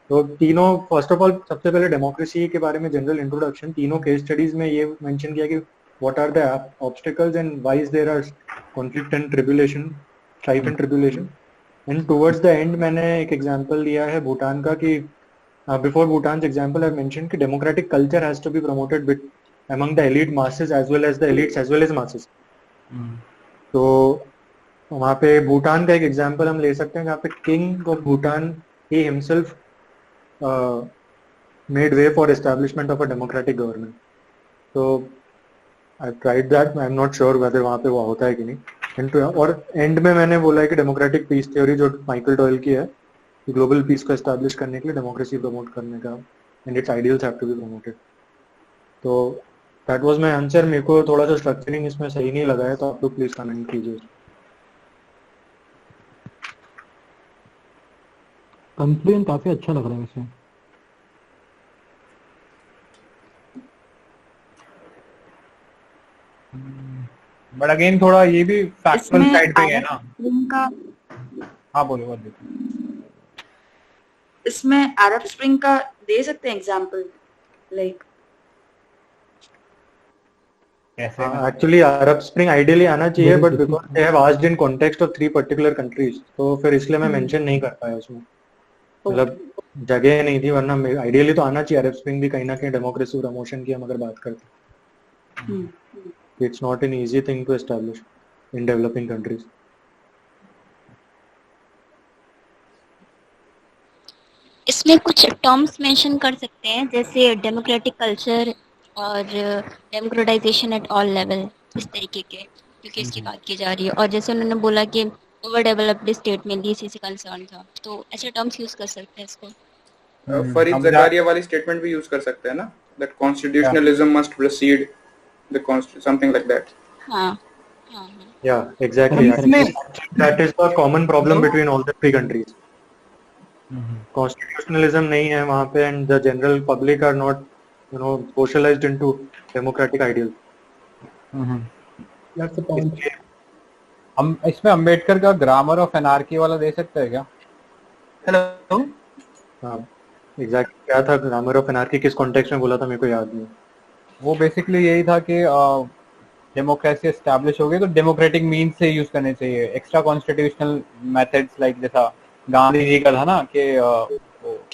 तो तीनों, फर्स्ट ऑफ ऑल सबसे पहले डेमोक्रेसी के बारे में जनरल इंट्रोडक्शन. तीनों केस स्टडीज में ये मेंशन किया कि what are the obstacles and why is there are conflict and tribulation, strife and tribulation. And towards the end मैंने एक एग्जांपल लिया है भूटान का कि before Bhutan example I mention कि democratic culture has to be promoted with among the elite masses as well as the elites as well as masses. तो वहाँ पे भूटान का एक एग्जांपल हम ले सकते हैं जहाँ पे king of Bhutan he himself made way for establishment of a democratic government. So I've tried that. I'm not sure whether वहाँ पे वो होता है कि नहीं. और एंड में मैंने बोला है कि डेमोक्रेटिक पीस थ्योरी जो माइकल डॉयल की है, ग्लोबल पीस को एस्टैब्लिश करने के लिए, डेमोक्रेसी प्रमोट करने का, and its ideals have to be promoted. तो दैट वाज माय आंसर. मेरे को थोड़ा सा स्ट्रक्चरिंग इसमें सही नहीं लगा है, तो आप लोग प्लीज कमेंट कीजिए. कंक्लूजन काफी अच्छा लग रहा है वैसे. बट अगेन थोड़ा ये भी फैक्चुअल साइड पे है ना. हाँ बोलो. इसमें अरब स्प्रिंग का दे सकते हैं एग्जांपल, लाइक एक्चुअली अरब स्प्रिंग आइडियली आना चाहिए, but because they have asked in context of 3 particular countries, तो फिर इसलिए मैं मेंशन नहीं कर पाया उसमें. मतलब जगह नहीं थी, वरना आइडियली तो आना चाहिए. अरब स्प्रिंग भी कहीं ना कहीं डेमोक्रेसी प्रमोशन की हम अगर बात करते हैं, it's not an easy thing to establish in developing countries. इसमें कुछ टर्म्स मेंशन कर सकते हैं जैसे डेमोक्रेटिक कल्चर और डेमोक्रेटाइजेशन एट ऑल लेवल, इस तरीके के, क्योंकि इसकी बात की जा रही है. और जैसे उन्होंने बोला कि ओवर डेवलप्ड स्टेट में इसी से कंसर्न था, तो ऐसे टर्म्स यूज कर सकते हैं इसको. फरीद ज़कारिया वाली स्टेटमेंट भी यूज कर सकते हैं ना, that constitutionalism must precede the something like that. हां या exactly, that is the common problem between all the 3 countries. Constitutionalism नहीं है वहाँ पे, and the general public are not socialized into democratic ideals. That's the point. हम इसमें अंबेडकर का grammar of anarchy वाला दे सकते हैं क्या? हेलो. हाँ एग्जैक्टली, क्या था ग्रामर ऑफ एनार्की, किस कॉन्टेक्स्ट में बोला था मेरे को याद नहीं. वो बेसिकली यही था कि डेमोक्रेसी एस्टैब्लिश हो गई तो डेमोक्रेटिक मींस से यूज करने चाहिए. एक्स्ट्रा कॉन्स्टिट्यूशनल मेथड्स लाइक जैसा गांधी जी का था ना कि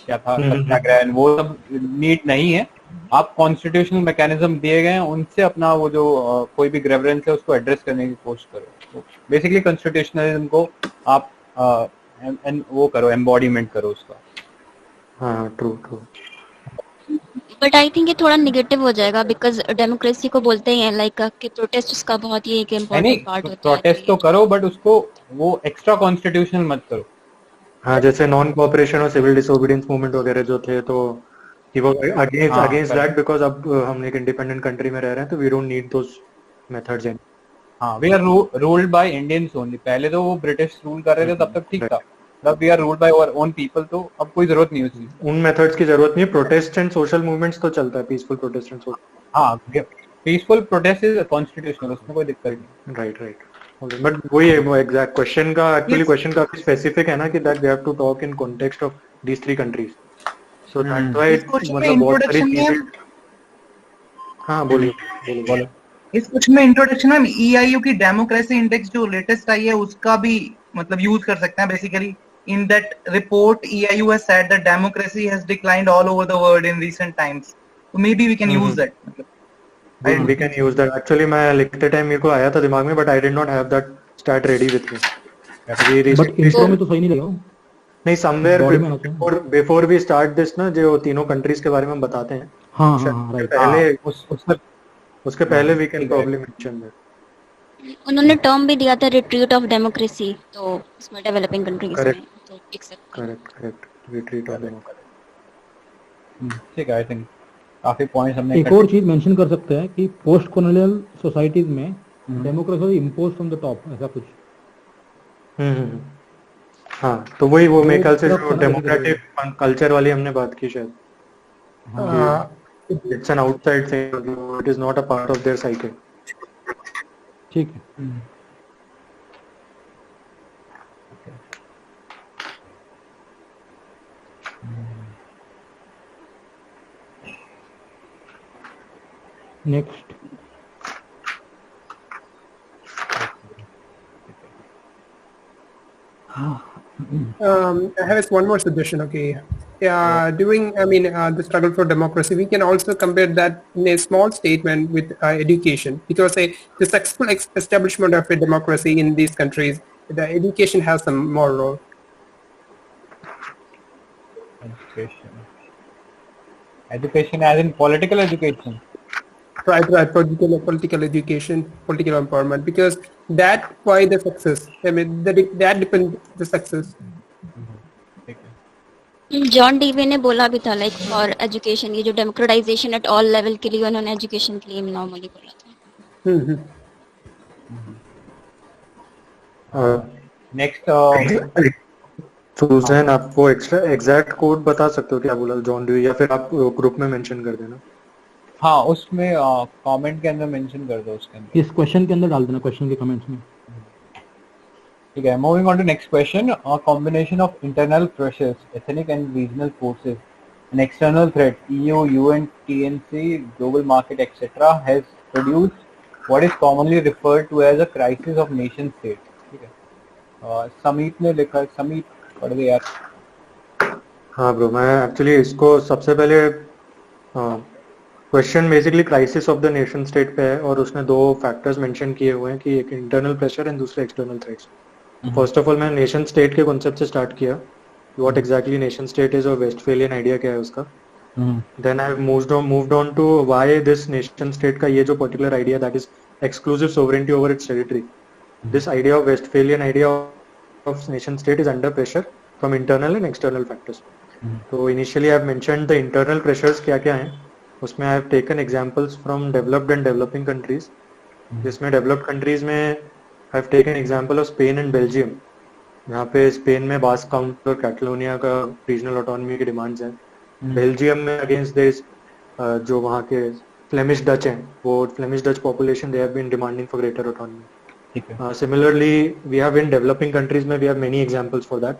क्या था सत्याग्रह, वो सब नीट नहीं है. आप कॉन्स्टिट्यूशनल मैकेनिज्म दिए गए हैं, उनसे अपना वो जो कोई भी ग्रेवरेंस है उसको एड्रेस करने की कोशिश करो. तो बेसिकली कॉन्स्टिट्यूशनलिज्म को आप वो करो, एम्बॉडीमेंट करो उसका. हाँ ट्रू. बट आई थिंक ये थोड़ा नेगेटिव हो जाएगा बिकॉज डेमोक्रेसी को बोलते हैं लाइक कि प्रोटेस्ट उसका बहुत ही एक इम्पोर्टेंट पार्ट होता है. प्रोटेस्ट तो करो, बट उसको वो एक्स्ट्रा कॉन्स्टिट्यूशनल मत करो. हाँ जैसे नॉन कोऑपरेशन और सिविल डिसोबीडियंस मूवमेंट वगैरह जो थे, तो कि वो अगेंस्ट दैट, बिकॉज अब हम एक इंडिपेंडेंट कंट्री में रह रहे हैं तो we don't need those methods and हाँ, we are ruled by Indians only. पहले तो वो ब्रिटिश रूल कर रहे थे तब तक ठीक था, अब we are ruled by our own people, तो अब कोई जरूरत नहीं उसकी, उन मेथड्स की जरूरत नहीं है। प्रोटेस्ट एंड सोशल मूवमेंट्स तो चलता है, पीसफुल प्रोटेस्ट एंड सोशल, हाँ पीसफुल प्रोटेस्ट इज कॉन्स्टिट्यूशनल, उसमें कोई दिक्कत नहीं। राइट। बट वही है, वो एग्जैक्ट क्वेश्चन का एक्चुअली क्वेश्चन काफी स्पेसिफिक है ना कि that we have to talk in context of these 3 countries, so that's why मतलब बहुत सारी चीजें। हाँ बोलिए। इस क्वेश्चन में इंट्रोडक्शन में EIU की डेमोक्रेसी इंडेक्स जो लेटेस्ट आई है उसका भी मतलब यूज कर सकते हैं। Basically in that report EIU has said that democracy has declined all over the world in recent times, so maybe we can use that. We can use that. Actually मैं लिखते time मेरे को आया था दिमाग में, but I did not have that stat ready with me. But intro में तो सही नहीं लगा वो। नहीं, somewhere before we start this ना, जो तीनों कंट्रीज के बारे में हम बताते हैं, हाँ राइट, पहले उसके पहले we can probably mention that. उन्होंने टर्म भी दिया था रिट्रीट ऑफ डेमोक्रेसी, तो इसमें डेवलपिंग कंट्रीज में तो लिख सकते हैं। Correct retreat of democracy. ठीक है, आई थिंक काफी पॉइंट्स हमने। एक और चीज मेंशन कर सकते हैं कि पोस्ट कॉलोनियल सोसाइटीज में democracy impose from the top, ऐसा कुछ। हाँ, तो वही वो मेरे ख्याल से जो डेमोक्रेटिक कल्चर वाली हमने बात की शायद, it's an outside thing, it is not a part of their cycle. ठीक है। Next I have one more suggestion. Okay, during the struggle for democracy, we can also compare that in a small statement with education, because the successful establishment of a democracy in these countries, the education has some more role. Education as in political education. Right, political education, political empowerment, because that why the success. I mean, that depends the success. John Dewey ने बोला भी था like for education, ये जो democratisation at all level के लिए उन्होंने education के लिए नॉर्मली बोला था। नेक्स्ट सुजैन, आप वो एग्जैक्ट कोड बता सकते हो क्या बोला जॉन डीवे, या फिर आप ग्रुप में मेंशन कर देना। हाँ, उसमें कमेंट के अंदर मेंशन कर दो, उसके अंदर इस क्वेश्चन के अंदर डाल देना, क्वेश्चन के कमेंट्स में। ठीक है, moving on to next question. A combination of internal pressures, ethnic and regional forces, an external threat, EU, UN, TNC, global market, etc. has produced what is commonly referred to as a crisis of nation state. ठीक है, समीत ने लिखा, समीत पढ़ दे यार। हाँ bro, मैं actually इसको सबसे पहले question basically crisis of the nation state पे है, और उसने 2 फैक्टर्स मेंशन किए हुए हैं कि एक इंटरनल प्रेशर एंड दूसरे external threats. First of all मैं नेशन स्टेट के कॉन्सेप्ट से स्टार्ट किया, what exactly nation state is और वेस्टफेलियन आइडिया क्या है उसका। Then I moved on to why this nation state का ये जो particular idea, that is exclusive sovereignty over its territory, this idea of Westphalian idea of nation state is under pressure from internal and external factors. तो initially I have mentioned the internal pressures क्या क्या हैं, उसमें I have taken examples from developed and developing countries, जिसमें developed countries में I have taken example of Spain and Belgium, जहाँ पे Spain में बास्क काउंटी और कैटलोनिया का रीजनल ऑटोनॉमी की डिमांड्स हैं। बेल्जियम में अगेंस्ट दिस जो वहाँ के फ्लेमिश डच हैं, वो Flemish Dutch population they have been demanding for greater autonomy. Similarly we have in developing countries में we have many examples for that.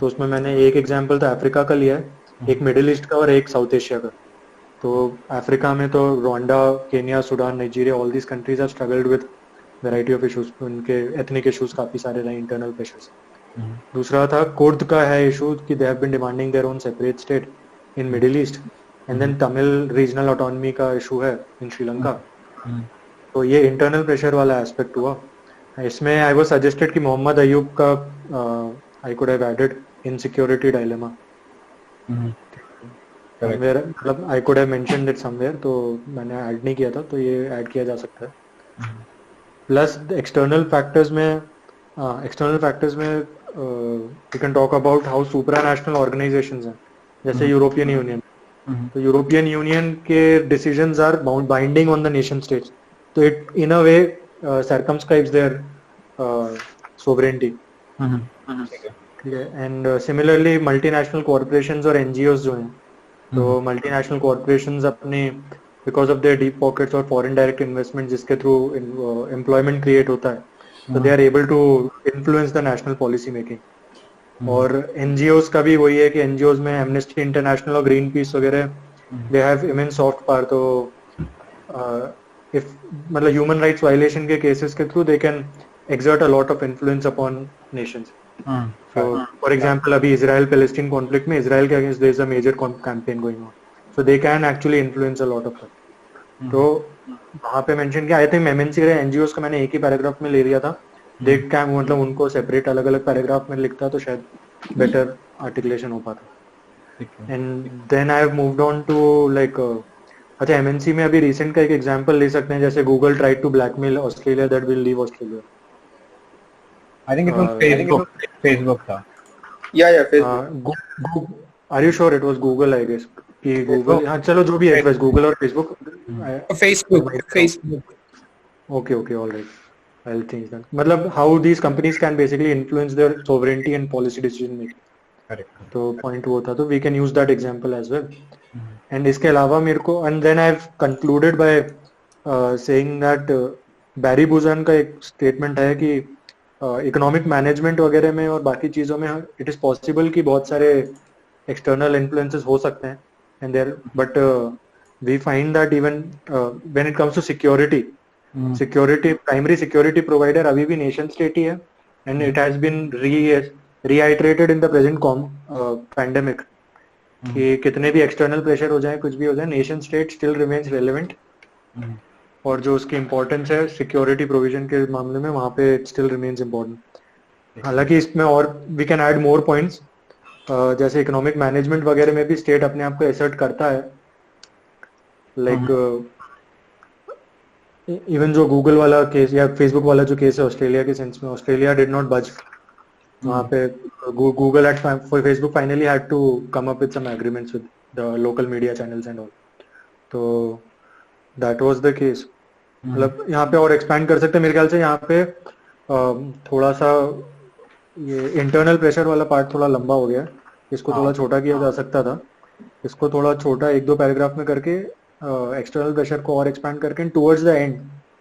तो उसमें मैंने एक एग्जांपल तो अफ्रीका का लिया है, एक मिडिल ईस्ट का और एक साउथ एशिया का। तो अफ्रीका में तो Rwanda, Kenya, Sudan, Nigeria, all these countries have struggled with variety of issues, उनके एथनिक इश्यूज काफी सारे रहे, इंटरनल प्रेशर्स। दूसरा था कुर्द का है इशू कि they have been demanding their own separate state in middle east, and then Tamil regional autonomy का इशू है इन श्रीलंका। तो ये इंटरनल प्रेशर वाला एस्पेक्ट हुआ। इसमें आई वाज सजेस्टेड कि मोहम्मद अयूब का I could have added insecurity dilemma, मतलब I could have mentioned it somewhere, तो मैंने ऐड नहीं किया था, तो ये ऐड किया जा सकता है। प्लस एक्सटर्नल फैक्टर्स में we can talk about how supranational organisations हैं, जैसे यूरोपियन यूनियन, तो यूरोपियन यूनियन के decisions are binding on the nation states, तो it in a way circumscribes their sovereignty. ठीक है. एंड सिमिलरली मल्टीनेशनल कॉर्पोरेशंस और NGOs जो हैं, तो मल्टीनेशनल कॉर्पोरेशंस अपने because of their deep pockets और फॉरेन डायरेक्ट इन्वेस्टमेंट जिसके थ्रू एम्प्लॉयमेंट क्रिएट होता है, तो they are able to influence the national policy making. और एनजीओज का भी वही है कि एनजीओज में एमनेस्टी इंटरनेशनल और ग्रीन पीस वगैरह they have immense soft power. तो if मतलब ह्यूमन राइट्स वायलेशन के केसेस के through they can exert a lot of influence upon nations. So for example अभी इजराइल पैलेस्टीन कॉन्फ्लिक्ट में Israel के against there is a major campaign going on, so they can actually influence a lot of it. तो वहाँ पे मेंशन किया, I think MNC के NGOs का मैंने एक ही पैराग्राफ में ले लिया था, दे कैन मतलब उनको सेपरेट अलग अलग पैराग्राफ में लिखता तो शायद बेटर आर्टिकुलेशन हो पाता. And then I have moved on to like अच्छा एमएनसी में अभी रिसेंट का एक एग्जांपल ले सकते हैं, जैसे Google tried to blackmail Australia that will leave Australia. I think it was Facebook था. या Facebook. Are you sure it was Google? I guess कि गूगल, हां चलो जो भी है, बस गूगल और Facebook. Okay alright, I will think that. मतलब how these companies can basically influence their sovereignty and policy decision making. Correct. तो पॉइंट वो था, तो we can use that example as well. And इसके अलावा मेरे को, and then I have concluded by saying that Barry Buzan का एक स्टेटमेंट है कि इकोनॉमिक मैनेजमेंट वगैरह में और बाकी चीज़ों में इट इज़ पॉसिबल कि बहुत सारे एक्सटर्नल इन्फ्लुएंसेस हो सकते हैं, and there but we find that even when it comes to security, primary security provider अभी भी नेशन स्टेट ही है, and it has been reiterated in the present pandemic कि कितने भी एक्सटर्नल प्रेशर हो जाए, कुछ भी हो जाए, nation state still remains relevant. और जो उसकी इम्पोर्टेंस है सिक्योरिटी प्रोविजन के मामले में, वहाँ पे इट स्टिल रिमेन्स इम्पोर्टेंट. हालांकि इसमें और we can add more points, जैसे इकोनॉमिक मैनेजमेंट वगैरह में भी स्टेट अपने आप को एसर्ट करता है. लाइक इवन जो गूगल वाला केस या फेसबुक वाला जो केस है ऑस्ट्रेलिया के सेंस में, ऑस्ट्रेलिया डिड नॉट बज. वहाँ पे Google and Facebook finally had to come up with some agreements with the local media channels and all. तो दैट वाज द केस. मतलब यहाँ पे और एक्सपैंड कर सकते हैं मेरे ख्याल से. यहाँ पे थोड़ा सा ये इंटरनल प्रेशर वाला पार्ट थोड़ा लंबा हो गया, इसको थोड़ा छोटा किया जा सकता था. इसको थोड़ा छोटा 1-2 पैराग्राफ में करके एक्सटर्नल प्रेशर को और एक्सपैंड करके towards the and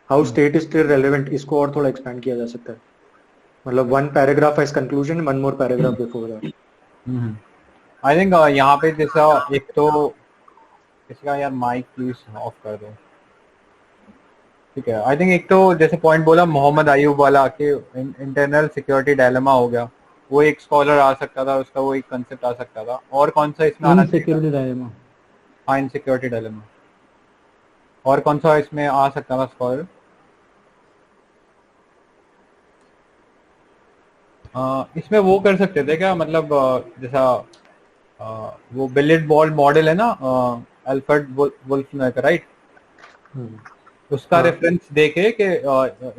how state is still relevant, इसको और थोड़ा एक्सपैंड किया जा सकता है. मतलब 1 paragraph as conclusion, 1 more paragraph before that. I think यहाँ पे जैसा एक तो इसका यार माइक प्लीज ऑफ कर दो. ठीक है. आई थिंक एक तो जैसे पॉइंट बोला मोहम्मद अयूब वाला कि इंटरनल सिक्योरिटी डायलेमा हो गया, वो एक स्कॉलर आ सकता था, उसका वो एक कंसेप्ट आ सकता था. और कौन सा इसमें आना सिक्योरिटी डायलेमा? हाँ, इनसिक्योरिटी डायलेमा. और कौन सा इसमें आ सकता था स्कॉलर? इसमें वो कर सकते थे क्या, मतलब जैसा वो बिलियर्ड बॉल मॉडल है ना, अल्फ्रेड वुल्फ का, राइट? उसका रेफरेंस देके कि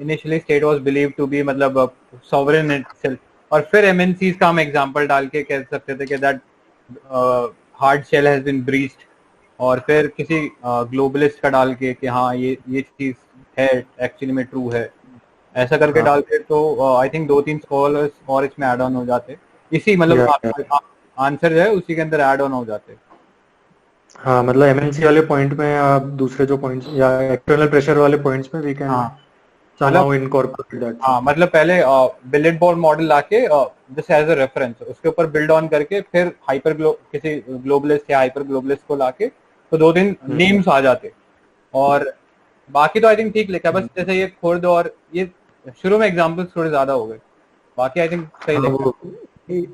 initially state was believed to be मतलब सॉवरेन इटसेल्फ, और फिर एमएनसीज का हम एग्जांपल डाल के कह सकते थे कि that hard shell has been breached, और फिर किसी ग्लोबलिस्ट का डाल के कि हाँ ये चीज है, एक्चुअली में ट्रू है, ऐसा करके डाल के. तो आई थिंक 2-3 स्कॉलर्स और इसमें ऐड ऑन हो जाते, इसी मतलब आंसर जो है उसी के अंदर ऐड ऑन हो जाते. हाँ, मतलब एमएनसी वाले पॉइंट में आप दूसरे जो पॉइंट्स या एक्सटर्नल प्रेशर वाले पॉइंट्स में we can somehow incorporate that. हाँ, मतलब पहले बिलियर्ड बॉल मॉडल लाके जैसे एज अ रेफरेंस उसके ऊपर बिल्ड ऑन करके फिर किसी ग्लोबलिस्ट या हाइपर ग्लोबलिस्ट को लाके तो 2-3 नेम्स आ जाते, और बाकी तो आई थिंक ठीक लिखा. बस जैसे ये खोल दो, और ये शुरू में एग्जांपल्स थोड़े ज्यादा हो गए, बाकी आई थिंक सही लिखा.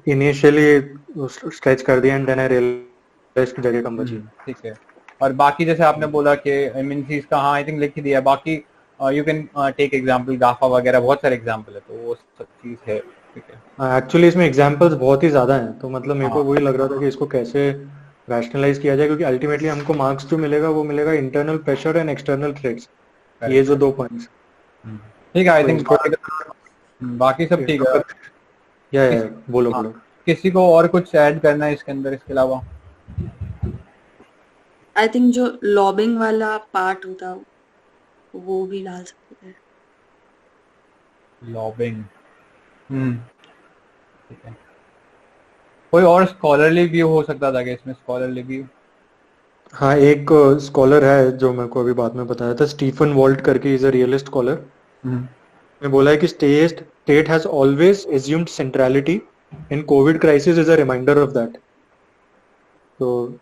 इनिशियली स्ट्रेच कर दिया एंड देन आई रियलाइज्ड कि जगह कम बची. ठीक है. और बाकी जैसे आपने बोला कि एमएनसीज का, हाँ आई थिंक लिख ही दिया. बाकी यू कैन टेक एग्जांपल गाफा वगैरह, बहुत सारे एग्जांपल है, तो वो सब चीज है. ठीक है. एक्चुअली इसमें एग्जांपल्स बहुत ही ज्यादा हैं, तो मतलब मेरे को वही लग रहा था कि इसको कैसे रैशनलाइज किया जाए, क्योंकि अल्टीमेटली हमको मार्क्स जो मिलेगा वो मिलेगा internal pressure and external threats, ये जो 2 पॉइंट्स. ठीक है. आई थिंक बाकी सब ठीक है. या बोलो. किसी को और कुछ ऐड करना है इसके अंदर इसके अलावा? आई थिंक जो लॉबिंग वाला पार्ट होता वो भी डाल सकते हैं। लॉबिंग, ठीक है। कोई और स्कॉलरली व्यू हो सकता था क्या इसमें? स्कॉलरली व्यू, हाँ, एक स्कॉलर है जो मेरे को अभी बाद में बताया था, स्टीफन वॉल्ट करके, इज अ रियलिस्ट स्कॉलर। मैं बोला है कि state has always assumed centrality in COVID crisis is a reminder of that. तो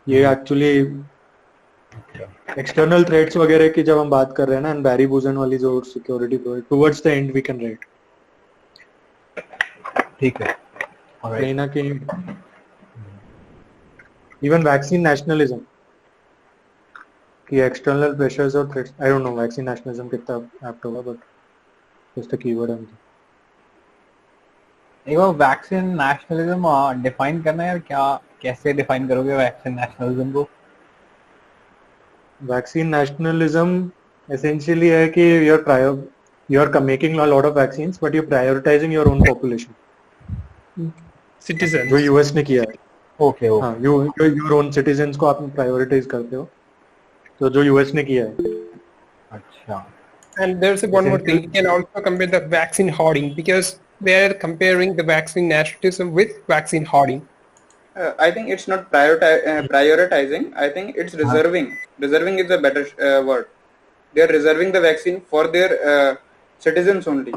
ये एक्चुअली एक्सटर्नल थ्रेट्स वगैरह की जब हम बात कर रहे हैं ना, एंड बैरी बुजन वाली जो security provide towards the end we can right, ठीक है। कहीं ना कहीं इवन वैक्सीन नेशनलिज्म कि एक्सटर्नल प्रेशर्स और threats, I don't know vaccine nationalism कितना एप्ट होगा, बट जस्ट अ कीवर्ड है। एक बार वैक्सीन नेशनलिज्म डिफाइन करना है यार, क्या कैसे डिफाइन करोगे वैक्सीन नेशनलिज्म को? वैक्सीन नेशनलिज्म एसेंशियली है कि you are making a lot of vaccines but you prioritising your own population, citizen जो यूएस ने किया है। ओके ओके, हाँ, योर ओन सिटीजन्स को आप प्रायोरिटाइज करते हो, तो जो यूएस ने किया है। अच्छा। And there's one more thing. You can also compare the vaccine hoarding because they're comparing the vaccine nationalism with vaccine hoarding. I think it's not prioritizing. I think it's reserving. Reserving is a better word. They are reserving the vaccine for their citizens only.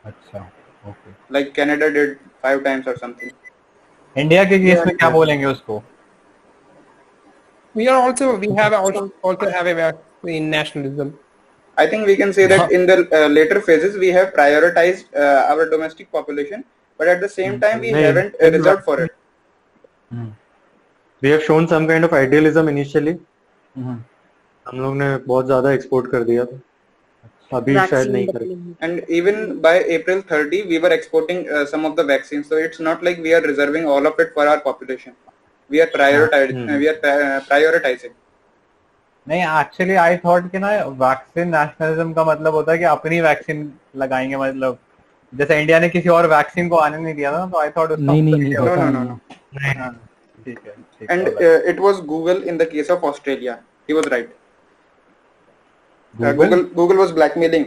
अच्छा, okay. Like Canada did 5 times or something. India के case में क्या बोलेंगे उसको? We have also have a vaccine nationalism. I think we can say that in the later phases we have prioritized our domestic population, but at the same time we haven't reserved for it. We have shown some kind of idealism initially. हम लोग ने बहुत ज्यादा export कर दिया था, अभी शायद नहीं करेंगे। And even by April 30 we were exporting some of the vaccines, so it's not like we are reserving all of it for our population. We are prioritizing. नहीं, एक्चुअली आई थॉट कि ना वैक्सीन नेशनलिज्म का मतलब होता है कि अपनी vaccine लगाएंगे, मतलब जैसे इंडिया ने किसी और वैक्सीन को आने नहीं दिया था, तो आई थॉट नहीं No. ठीक है। And it was Google in the case of Australia. He was right. Google was blackmailing.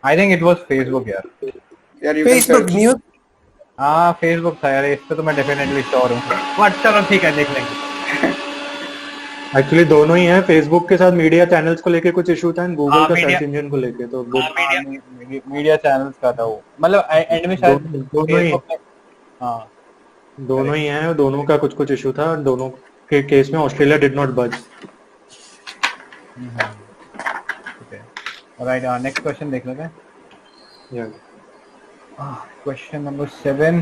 I think it was Facebook यार। you Facebook news. हाँ, फेसबुक था यार, इस पे तो मैं डेफिनेटली श्योर हूँ। बट चलो ठीक है, देख लेंगे। एक्चुअली दोनों ही है, फेसबुक के साथ मीडिया चैनल्स को लेके कुछ इशू था, एंड गूगल का सर्च इंजन को लेके, तो मीडिया चैनल्स का था वो, मतलब एंड में शायद दोनों ही, हाँ दोनों ही हैं, दोनों का कुछ इशू था, और दोनों के केस में ऑस्ट्रेलिया डिड नॉट बज। ऑलराइट, नेक्स्ट क्वेश्चन देख लेते हैं। Question number 7.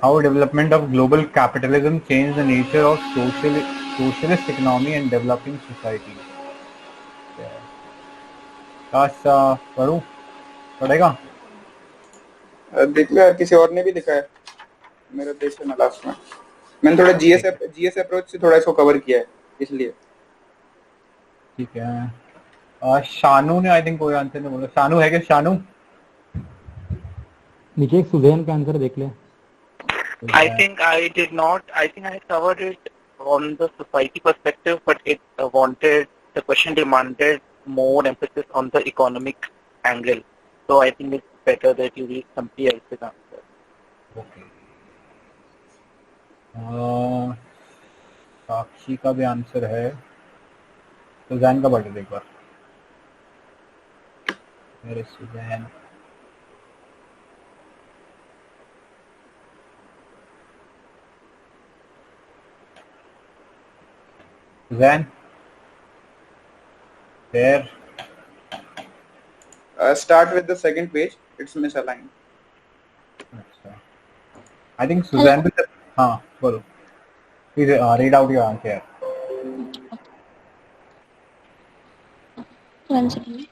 How development of global capitalism changed the nature of socialist economy and developing society? पढ़ूं? पढ़ेगा? देख लो यार, किसी और ने भी लिखा है, मेरा देश है ना लास्ट में। मैंने थोड़ा जीएस अप्रोच से थोड़ा इसको कवर किया है, इसलिए। ठीक है। शानू ने आई थिंक कोई आंसर नहीं बोला। शानू है क्या? शानू नीचे एक सुजैन का आंसर देख ले। I think I did not. I think I covered it on the society perspective, but the question demanded more emphasis on the economic angle. So I think it's better that you read somebody else's answer. Okay. साक्षी का भी answer है, Suzanne का पढ़ एक बार। मेरे Suzanne, Then there start with the second page. It's misaligned. I think Suzanne will. हाँ, बोलो। Please read out your answer. One second.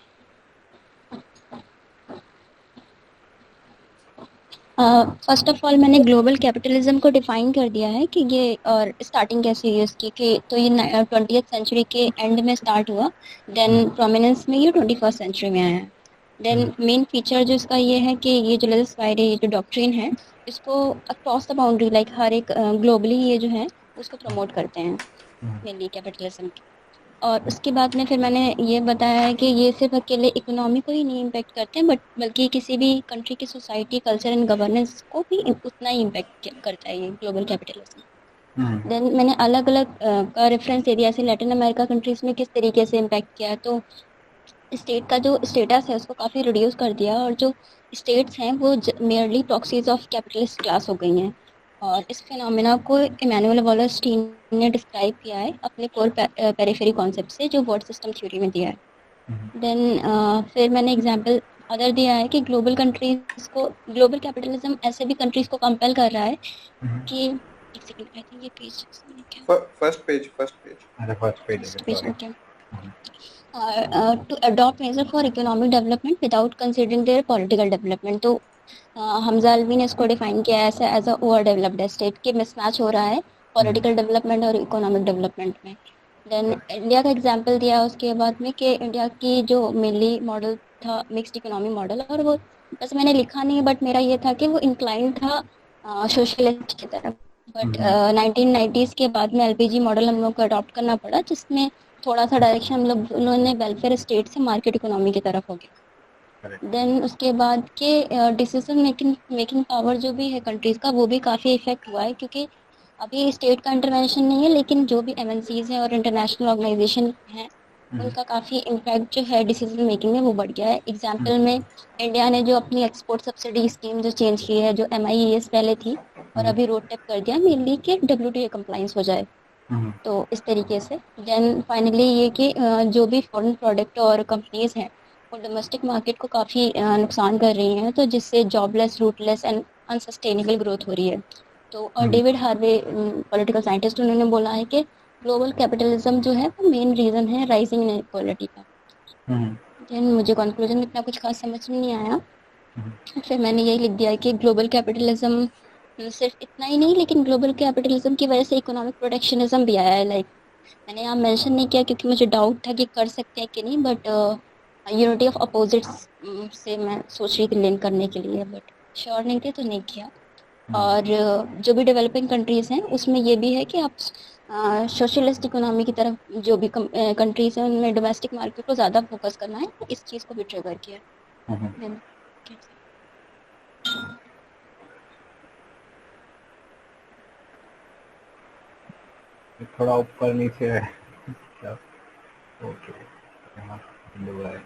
First of all मैंने ग्लोबल कैपिटलिज्म को डिफाइन कर दिया है कि ये, और स्टार्टिंग कैसे हुई उसकी, कि तो ये 20th सेंचुरी के एंड में स्टार्ट हुआ, देन प्रोमिनेंस में ये 21st सेंचुरी में आया है। देन मेन फीचर जो इसका ये है कि ये जो लेजिस्लेटिव ये जो डॉक्ट्रिन है, इसको अक्रॉस द बाउंड्री, लाइक हर एक ग्लोबली ये जो है उसको प्रमोट करते हैं मेनली कैपिटलिज्म की। और उसके बाद में फिर मैंने ये बताया है कि ये सिर्फ अकेले इकोनॉमी को ही नहीं इम्पेक्ट करते हैं बल्कि किसी भी कंट्री की सोसाइटी, कल्चर एंड गवर्नेंस को भी उतना ही इम्पेक्ट करता है ये ग्लोबल कैपिटलिज्म। देन मैंने अलग अलग का रेफरेंस दे दिया, जैसे लैटिन अमेरिका कंट्रीज में किस तरीके से इम्पैक्ट किया है। तो स्टेट का जो स्टेटस है उसको काफ़ी रिड्यूस कर दिया और जो स्टेट्स हैं वो merely proxies of capitalist class हो गई हैं। और इस फिनोमेना को इमैनुअल वॉलरस्टीन ने डिस्क्राइब किया है अपने कोर पेरिफेरी कॉन्सेप्ट से, जो वर्ड सिस्टम थ्योरी में दिया है। देन फिर मैंने एग्जांपल अदर दिया है कि ग्लोबल कंट्रीज को, ग्लोबल कैपिटलिज्म ऐसे भी कंट्रीज को कंपेल कर रहा है कि एक सेकंड, आई थिंक ये page first page okay, to adopt measure for economic development without considering their political development। तो हमजा अल्वी ने इसको डिफाइन किया है ऐसा as a over developed state के मिसमैच हो रहा है पॉलिटिकल डेवलपमेंट और इकोनॉमिक डेवलपमेंट में। देन इंडिया का एग्जांपल दिया है उसके बाद में कि इंडिया की जो मेनली मॉडल था मिक्स्ड इकोनॉमी मॉडल, और वो बस मैंने लिखा नहीं बट मेरा ये था कि वो इंक्लाइन था सोशलिस्ट की तरफ। बट 1990s के बाद में एलपीजी मॉडल हम लोग को अडॉप्ट करना पड़ा, जिसमें थोड़ा सा डायरेक्शन हम लोग उन्होंने वेलफेयर स्टेट से मार्केट इकोनॉमी की तरफ हो गया। देन उसके बाद के डिसीजन मेकिंग पावर जो भी है कंट्रीज का, वो भी काफ़ी इफेक्ट हुआ है, क्योंकि अभी स्टेट का इंटरवेंशन नहीं है लेकिन जो भी एमएनसीज हैं और इंटरनेशनल ऑर्गेनाइजेशन हैं उनका काफ़ी इम्पैक्ट जो है डिसीजन मेकिंग में वो बढ़ गया है। एग्जाम्पल में इंडिया ने जो अपनी एक्सपोर्ट सब्सिडी स्कीम जो चेंज की है, जो MIES पहले थी और अभी रोड टेप कर दिया मेनली कि WTO कंप्लाइंस हो जाए, तो इस तरीके से। देन फाइनली ये कि जो भी फॉरेन प्रोडक्ट और कंपनीज हैं वो डोमेस्टिक मार्केट को काफ़ी नुकसान कर रही हैं, तो जिससे jobless, rootless and unsustainable growth हो रही है। तो और डेविड हार्वे पॉलिटिकल साइंटिस्ट, उन्होंने बोला है कि ग्लोबल कैपिटलिज्म जो है वो मेन रीज़न है राइजिंग इनइक्वालिटी का। देन मुझे कंक्लूजन में इतना कुछ खास समझ में नहीं आया, फिर मैंने यही लिख दिया कि ग्लोबल कैपिटलिज्म सिर्फ इतना ही नहीं, लेकिन ग्लोबल कैपिटलिज्म की वजह से इकोनॉमिक प्रोटेक्शनिज्म भी आया है। लाइक मैंने यहाँ मेंशन नहीं किया क्योंकि मुझे डाउट था कि कर सकते हैं कि नहीं, बट यूनिटी ऑफ अपोजिट्स से मैं सोच रही थी लिंक करने के लिए, बट श्योर नहीं थे तो नहीं किया। और जो भी डेवलपिंग कंट्रीज़ हैं उसमें ये भी है कि आप सोशलिस्ट इकोनॉमी की तरफ जो भी कंट्रीज़ हैं उनमें डोमेस्टिक मार्केट को ज़्यादा फोकस करना है, इस चीज़ को भी ट्रिगर किया। थोड़ा ऊपर नीचे है क्या? ओके, यहाँ हिंदू है।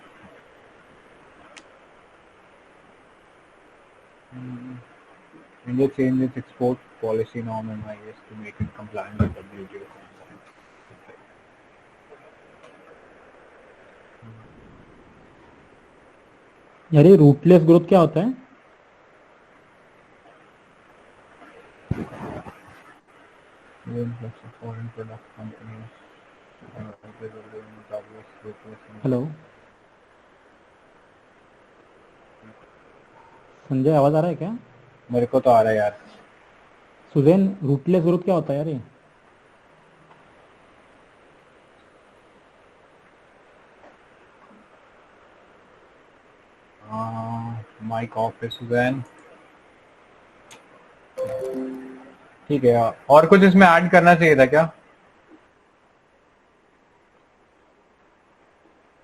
India changed its export policy norm MIS to make it compliant with WTO compliance. यार ये रूटलेस ग्रोथ क्या होता है? हेलो संजय, आवाज आ रहा है क्या? मेरे को तो आ रहा है यार। सुजैन, रूटलेस ग्रोथ क्या होता है यार ये? माइक ऑफ है सुजैन। ठीक है यार, और कुछ इसमें ऐड करना चाहिए था क्या?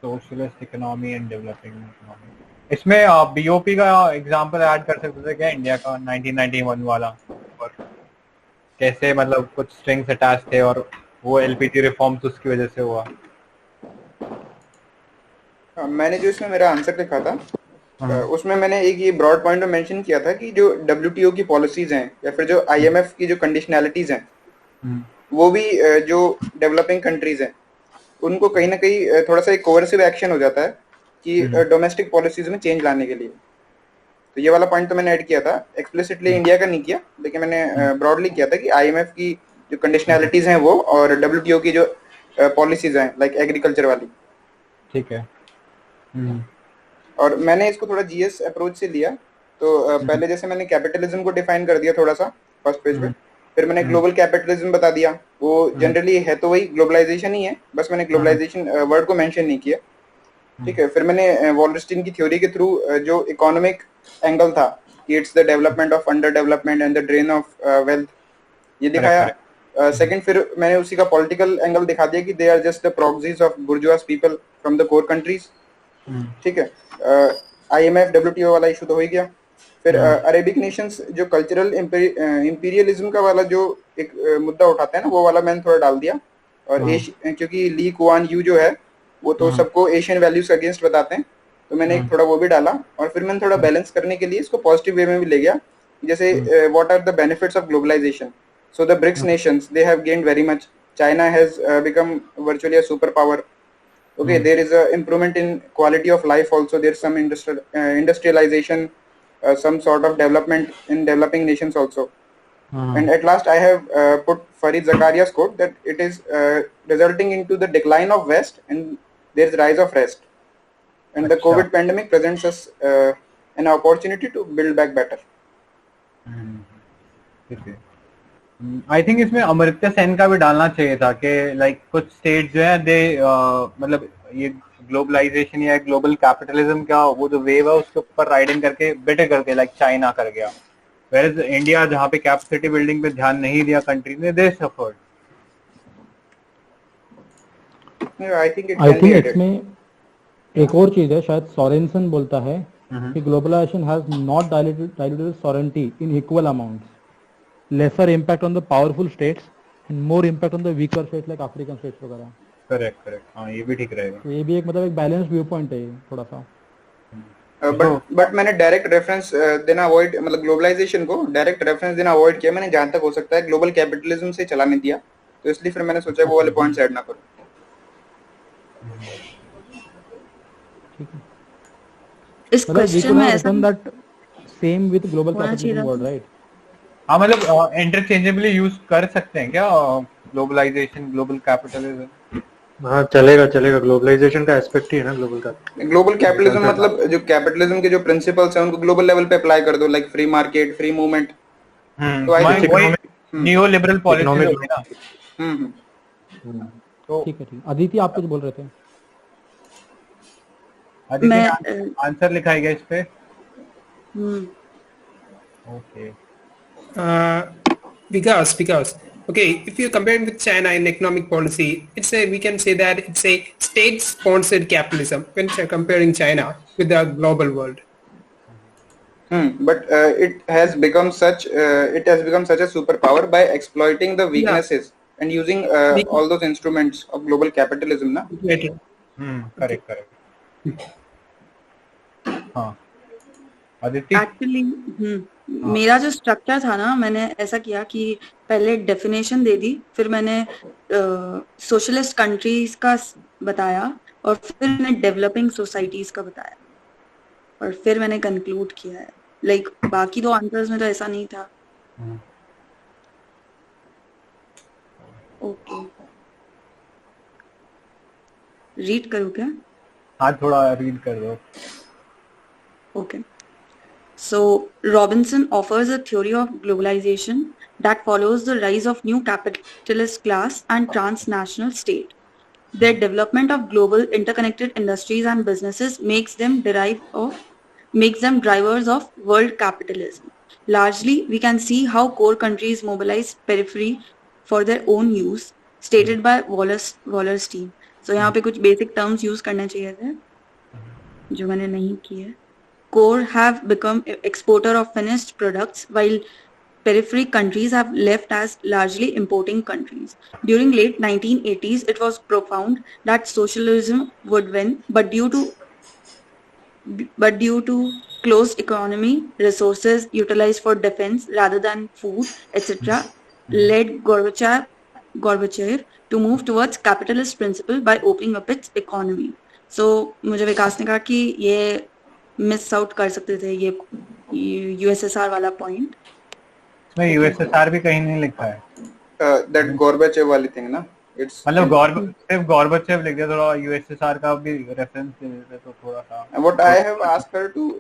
Socialist economy and developing economy, इसमें BOP का एग्जांपल ऐड कर सकते थे क्या इंडिया का 1991 वाला, और कैसे मतलब कुछ स्ट्रिंग्स अटैच थे और वो LPG रिफॉर्म्स उसकी वजह से हुआ। मैंने जो इसमें मेरा आंसर लिखा था उसमें मैंने एक ये ब्रॉड पॉइंट में मेंशन किया था कि जो WTO की पॉलिसीज हैं या फिर जो IMF की जो कंडीशनैलिटीज हैं वो भी जो डेवलपिंग कंट्रीज हैं उनको कहीं ना कहीं थोड़ा सा एक कोवर्सिव एक्शन हो जाता है कि डोमेस्टिक पॉलिसीज में चेंज लाने के लिए। तो ये वाला पॉइंट तो मैंने ऐड किया था, एक्सप्लिसिटली इंडिया का नहीं किया, लेकिन मैंने ब्रॉडली किया था कि IMF की जो कंडीशनैलिटीज हैं वो और WTO की जो पॉलिसीज हैं लाइक एग्रीकल्चर वाली। ठीक है। और मैंने इसको थोड़ा GS अप्रोच से लिया, तो पहले जैसे मैंने कैपिटलिज्म को डिफाइन कर दिया थोड़ा सा फर्स्ट पेज पे, फिर मैंने ग्लोबल कैपिटलिज्म बता दिया, वो जनरली है तो वही ग्लोबलाइजेशन ही है, बस मैंने ग्लोबलाइजेशन वर्ड को मेंशन नहीं किया। ठीक है, फिर मैंने वॉलरस्टीन की थ्योरी के थ्रू जो इकोनॉमिक एंगल था कि it's the development of under development and the drain of wealth, ये दिखाया। सेकंड फिर मैंने उसी का पॉलिटिकल एंगल दिखा दिया कि they are just the proxies of bourgeois people from the core countries. ठीक है, IMF WTO वाला इशू तो हो ही गया। फिर अरेबिक नेशंस जो कल्चरल इंपीरियलिज्म का वाला जो एक मुद्दा उठाते हैं ना, वो वाला मैंने थोड़ा डाल दिया। और क्योंकि ली कुआन यू जो है वो तो सबको एशियन वैल्यूज के अगेंस्ट बताते हैं, तो मैंने एक थोड़ा वो भी डाला। और फिर मैंने थोड़ा बैलेंस करने के लिए इसको पॉजिटिव वे में भी ले गया, जैसे what are the benefits of globalisation. So the BRICS nations they have gained very much, China has become virtually a superpower. Okay, there is a improvement in quality of life also. There's some industrialization, some sort of development in developing nations also. And at last I have put Fareed Zakaria's quote that it is resulting into the decline of West and there's rise of rest. And the COVID pandemic presents us an opportunity to build back better. I think इसमें अमर्त्य सेन का भी डालना चाहिए था कि like कुछ state जो है दे मतलब ये ग्लोबलाइजेशन या ग्लोबल कैपिटलिज्म का वो जो वेव है उसके ऊपर राइडिंग करके बेटर करके लाइक चाइना कर गया, वेयर इंडिया जहाँ पे कैपेसिटी बिल्डिंग पे ध्यान नहीं दिया कंट्री ने, दे सफर्ड। आई थिंक इसमें एक और चीज है, शायद सोरेनसन बोलता है कि globalisation has not diluted sovereignty in equal amounts, lesser impact on the powerful states and more impact on the weaker states like African states वगैरह। करेक्ट हाँ, ये भी ठीक रहेगा। तो ये भी एक मतलब एक बैलेंस व्यू पॉइंट है थोड़ा सा। बट मैंने डायरेक्ट रेफरेंस देना अवॉइड, मतलब ग्लोबलाइजेशन को डायरेक्ट रेफरेंस देना अवॉइड किया मैंने, जहां तक हो सकता है ग्लोबल कैपिटलिज्म से चलाने दिया, तो इसलिए फिर मैंने सोचा वो वाले पॉइंट्स ऐड ना करूं। इस क्वेश्चन में ऐसा that same with global capitalism word, right? हाँ, मतलब इंटरचेंजेबली यूज कर सकते हैं क्या ग्लोबलाइजेशन ग्लोबल कैपिटलिज्म? हाँ चलेगा चलेगा, ग्लोबलाइजेशन का एस्पेक्ट ही है ना ग्लोबल का। ग्लोबल कैपिटलिज्म मतलब जो कैपिटलिज्म के जो प्रिंसिपल्स हैं उनको ग्लोबल लेवल पे अप्लाई कर दो, like free market, free movement. तो I think neo liberal policy होगी ना। तो ठीक है। अदिति आप कुछ बोल रहे थे? अदिति आंसर लिखा है इस पे। Okay Because okay, if you compare it with China in economic policy, we can say that it's a state-sponsored capitalism when comparing China with the global world. But it has become such a superpower by exploiting the weaknesses and using all those instruments of global capitalism, na? Correct. हाँ, Aditi actually मेरा जो structure था ना, मैंने ऐसा किया कि पहले डेफिनेशन दे दी, फिर मैंने सोशलिस्ट कंट्रीज का बताया और फिर मैंने डेवलपिंग सोसाइटीज का बताया और फिर मैंने कंक्लूड किया है। लाइक बाकी दो आंसर्स में तो ऐसा नहीं था। ओके, रीड करूँ क्या? हाँ, थोड़ा रीड कर दो। Okay. So Robinson offers a theory of globalization that follows the rise of new capitalist class and transnational state. Their development of global interconnected industries and businesses makes them drivers of world capitalism. Largely, we can see how core countries mobilize periphery for their own use, stated by Wallerstein. So यहाँ पे कुछ basic terms use करने चाहिए थे जो मैंने नहीं किए। Core have become exporter of finished products, while periphery countries have left as largely importing countries. During late 1980s, it was profound that socialism would win, but due to closed economy, resources utilized for defense rather than food, etc., led Gorbachev to move towards capitalist principle by opening up its economy. So मुझे विकास ने कहा कि ये miss out कर सकते थे ये USSR वाला पॉइंट। इसमें यूएसएसआर भी कहीं नहीं लिखा है। दैट गोर्बाचेव वाली थिंग ना, इट्स मतलब सिर्फ गोर्बाचेव लिख दिया, थोड़ा यूएसएसआर का भी रेफरेंस दे देते तो थोड़ा सा। What I have asked her to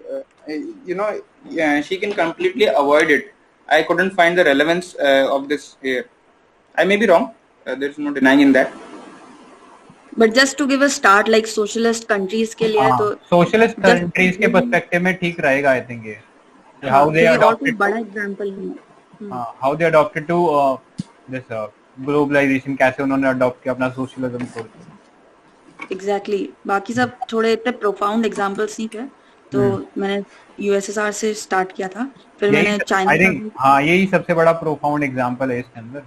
she can completely avoid it. I couldn't find the relevance of this here. I may be wrong, there is no denying in that. But just to give a start, like socialist countries के लिए तो socialist countries के perspective में ठीक रहेगा, I think ये how they adopted बड़ा example है। how they adopted to this globalisation कैसे उन्होंने अडॉप्ट किया अपना सोशलिज्म को। एग्जैक्टली बाकी सब थोड़े इतने प्रोफाउंड एग्जांपल्स नहीं थे, तो मैंने यूएसएसआर से स्टार्ट किया था, फिर मैंने आई चाइना थिंक हाँ यही सबसे बड़ा प्रोफाउंड एग्जांपल है इसके अंदर।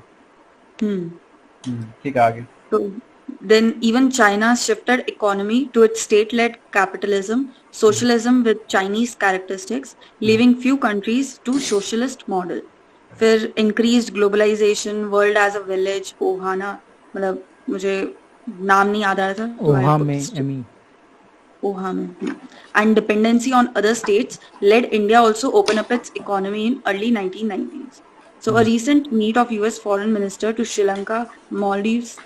ठीक है आगे। So then even China shifted economy to its state-led capitalism, socialism with Chinese characteristics, leaving few countries to socialist model. फिर increased globalization, world as a village, ओहाना, मतलब मुझे नाम नहीं याद आ रहा था। ओहा में एमी। ओहा में। And dependency on other states led India also open up its economy in early 1990s. So a recent meet of US Foreign Minister to Sri Lanka, Maldives,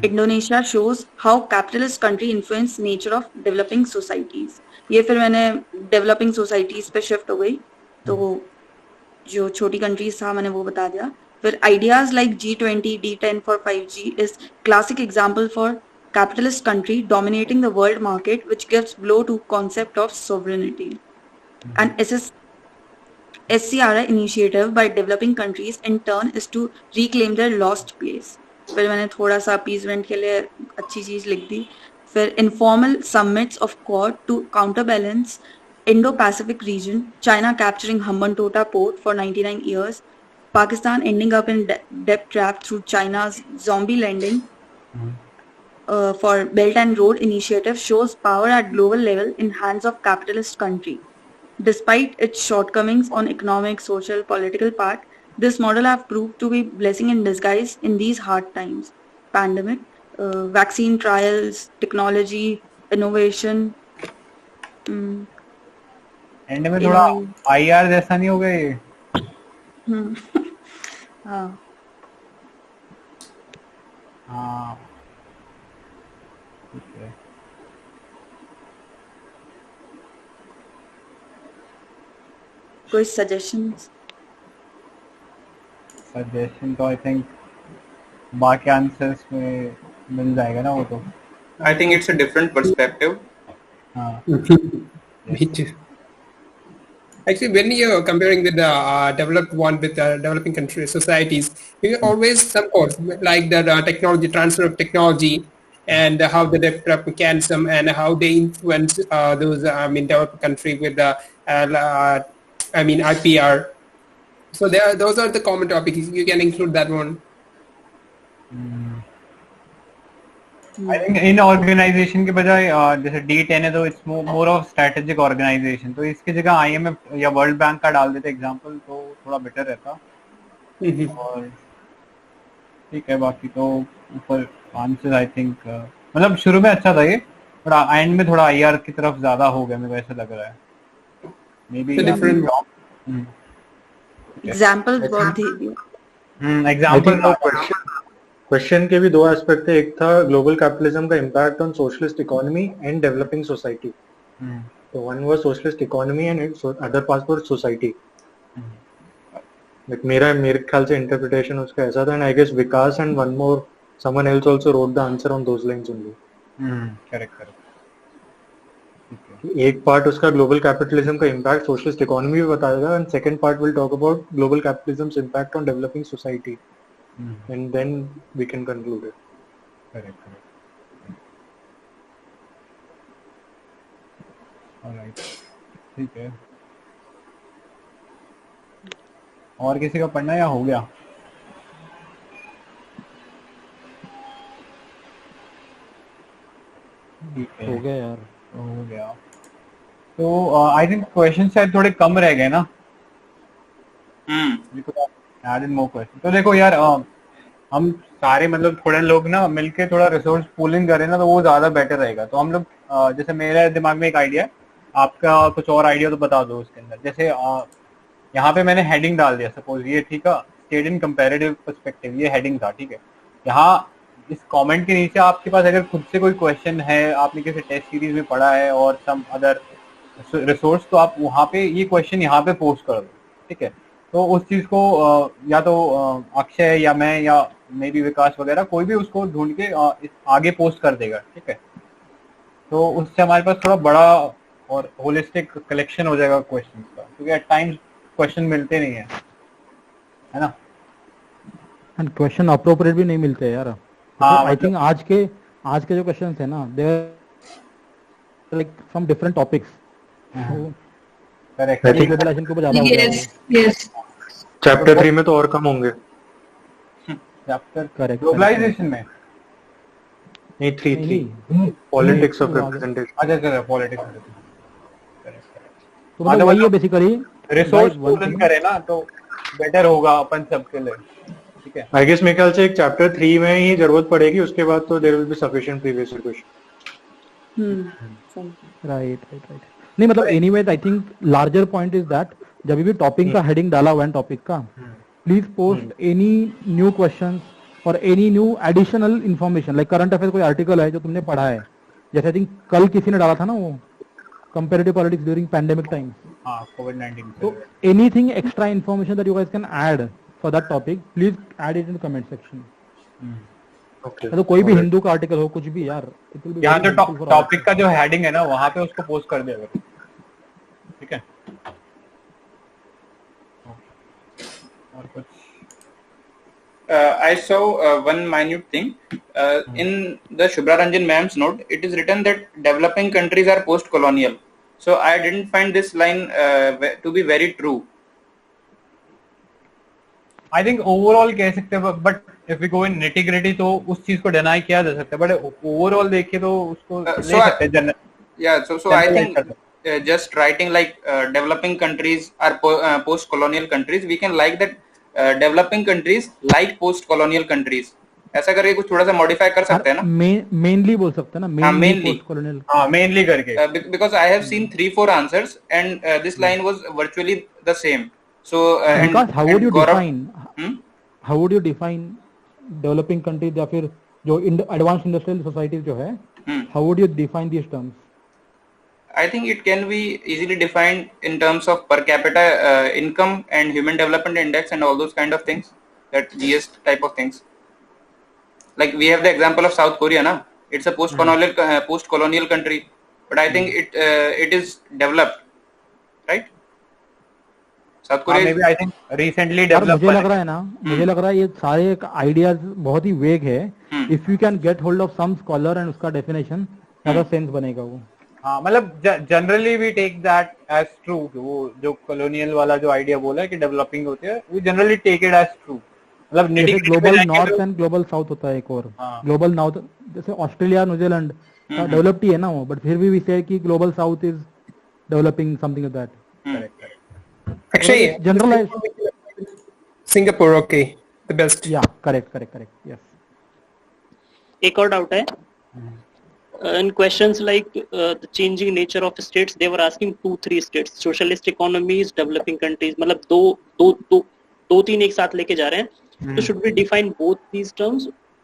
Indonesia shows how capitalist country influence nature of developing societies. ये फिर मैंने developing societies पे shift हो गई, तो जो छोटी countries था मैंने वो बता दिया। फिर ideas like G20, D10 for 5G is classic example for capitalist country dominating the world market, which gives blow to concept of sovereignty. And SCRI initiative by developing countries in turn is to reclaim their lost place. फिर मैंने थोड़ा सा appeasement के लिए अच्छी चीज लिख दी। फिर informal summits of Quad to counterbalance Indo-Pacific region, China capturing Hambantota port for 99 years, Pakistan ending up in debt trap through China's zombie lending for Belt and Road initiative shows power at global level in hands of capitalist country. Despite its shortcomings on economic, social, political part, this model have proved to be blessing in disguise in these hard times. Pandemic, vaccine trials, technology, innovation. And में थोड़ा IR जैसा नहीं हो गया ये? हाँ okay. कोई suggestions? Suggestion तो आई थिंक बाकी आंसर्स में मिल जाएगा ना वो तो। I think it's a different perspective. Me too. Actually, when you're comparing with the developed one with the developing country societies, you always support like the technology transfer of technology and how the developed mechanism and how they influence those developed country with the IPR. So those are the common topics. You can include that one. I think in organisation के बजाय जैसे D10 है तो it's more of strategic organisation, तो इसकी जगह IMF या world bank का डाल देते एग्जांपल तो थोड़ा बेटर रहता। और ठीक है बाकी तो ऊपर आंसर आई थिंक मतलब शुरू में अच्छा था ये, पर एंड में थोड़ा IR की तरफ ज्यादा हो गया मेरे को ऐसा लग रहा है। मे बी एग्जांपल बहुत दे दिया। एग्जांपल क्वेश्चन के भी दो एस्पेक्ट थे, एक था ग्लोबल कैपिटलिज्म का impact on socialist economy and developing society. तो one was socialist economy and other part for society. मेरे ख्याल से इंटरप्रिटेशन उसका ऐसा था, and I guess Vikas and one more someone else also wrote the answer on those lines only. Correct. एक part उसका global capitalism का इम्पैक्ट सोशलिस्ट इकोनॉमी में बताएगा, and second part will talk about global capitalism's impact on developing society, and then we can conclude it. Correct. All right. ठीक है। और किसी का पढ़ना या हो गया? हो गया यार, हो गया। तो आई थिंक क्वेश्चन शायद थोड़े कम रह गए ना। Add in more questions. तो देखो यार हम सारे मतलब थोड़े लोग ना मिलके थोड़ा रिसोर्स पूलिंग करें ना तो वो ज्यादा बेटर रहेगा। तो हम लोग जैसे मेरे दिमाग में एक आइडिया है, आपका कुछ और आइडिया तो बता दो उसके अंदर। जैसे यहाँ पे मैंने हेडिंग डाल दिया, सपोज ये ठीक है, स्टेट इन कंपैरेटिव पर्सपेक्टिव, ये हेडिंग था ठीक है। यहाँ इस कमेंट के नीचे आपके पास अगर खुद से कोई क्वेश्चन है, आपने किसी टेस्ट सीरीज में पढ़ा है और सम अदर रिसोर्स, तो आप वहाँ पे ये क्वेश्चन यहाँ पे पोस्ट कर दो ठीक है। तो उस चीज को या तो अक्षय या मैं या मे बी विकास वगैरह कोई भी उसको ढूंढ के आगे पोस्ट कर देगा ठीक है। तो उससे हमारे पास थोड़ा बड़ा और होलिस्टिक कलेक्शन हो जाएगा क्वेश्चंस का, क्योंकि एट टाइम्स क्वेश्चन मिलते नहीं है ना। एंड क्वेश्चन अप्रोप्रिएट भी नहीं मिलते हैं यार। आई थिंक आज के जो क्वेश्चंस है ना they like from different topics. Correct. Globalisation के ऊपर ज्यादा हो गया है। यस चैप्टर 3 में तो और कम होंगे। चैप्टर करेक्ट ग्लोबलाइजेशन में नहीं 3 पॉलिटिक्स ऑफ रिप्रेजेंटेशन। अच्छा पॉलिटिक्स। तो मतलब वही है बेसिकली रिसोर्स पूल करें ना तो बेटर होगा अपन सबके लिए। ठीक है। आई गेस मेरे ख्याल से एक चैप्टर 3 में ही जरूरत पड़ेगी, उसके बाद तो there will be sufficient previous question. Right. नहीं मतलब anyway I think larger point is that जब भी टॉपिक का हेडिंग डाला हुआ है टॉपिक का, please post any new questions और any new additional information like current affair कोई आर्टिकल है जो तुमने पढ़ा है, जैसे आई थिंक कल किसी ने डाला था ना वो comparative politics during pandemic time. हां कोविड-19। तो anything extra information that you guys can add for that topic please add it in comment section. Okay तो कोई भी हिंदू का आर्टिकल हो कुछ भी यार, यहाँ जो टॉपिक का जो हेडिंग है ना वहाँ पे उसको पोस्ट कर देगा। ठीक है। और कुछ I saw one minute thing in the Shubhra Ranjan ma'am's note. It is written that developing countries are post-colonial. So I didn't find this line to be very true. I think overall कह सकते हैं, but if we go in nitty gritty तो उस चीज को deny किया जा सकता है, but overall देखे तो उसको ले सकते हैं general. Yeah, so I think just writing like developing countries are post-colonial countries, we can like that developing countries like post-colonial countries. ऐसा करके कुछ थोड़ा सा मॉडिफाई कर सकते हैं ना। मेनली बोल सकते हैं ना, mainly post-colonial। हाँ mainly करके। Because I have seen 3-4 answers and this line was virtually the same. So because how would you define developing countries या फिर जो advanced industrial societies जो है, how would you define these terms? I think it can be easily defined in terms of per capita income and human development index and all those kind of things, that GS type of things. Like we have the example of South Korea, na? It's a post-colonial country, but I think it is developed, right? South Korea maybe I think recently developed। मुझे लग रहा है ना, मुझे लग रहा है ये सारे आइडियाज बहुत ही वेग है। If you can get hold of some scholar and उसका डेफिनेशन ज्यादा सेंस बनेगा वो। हाँ मतलब generally we take that as true. वो जो कॉलोनियल वाला जो आइडिया बोला है कि डेवलपिंग होती है, we generally take it as true. मतलब global north and global south होता है एक और। ग्लोबल नॉर्थ जैसे ऑस्ट्रेलिया न्यूजीलैंड डेवलप्ड ही है ना वो, बट फिर भी we say that global south is developing something like that. Actually, generalized Singapore, okay, the best. Yeah, correct, yes. एक और डाउट है, in questions like the changing nature of states, they were asking 2-3 states, socialist economies, developing countries, मतलब दो तीन एक साथ लेके जा रहे हैं। तो should we define both these terms,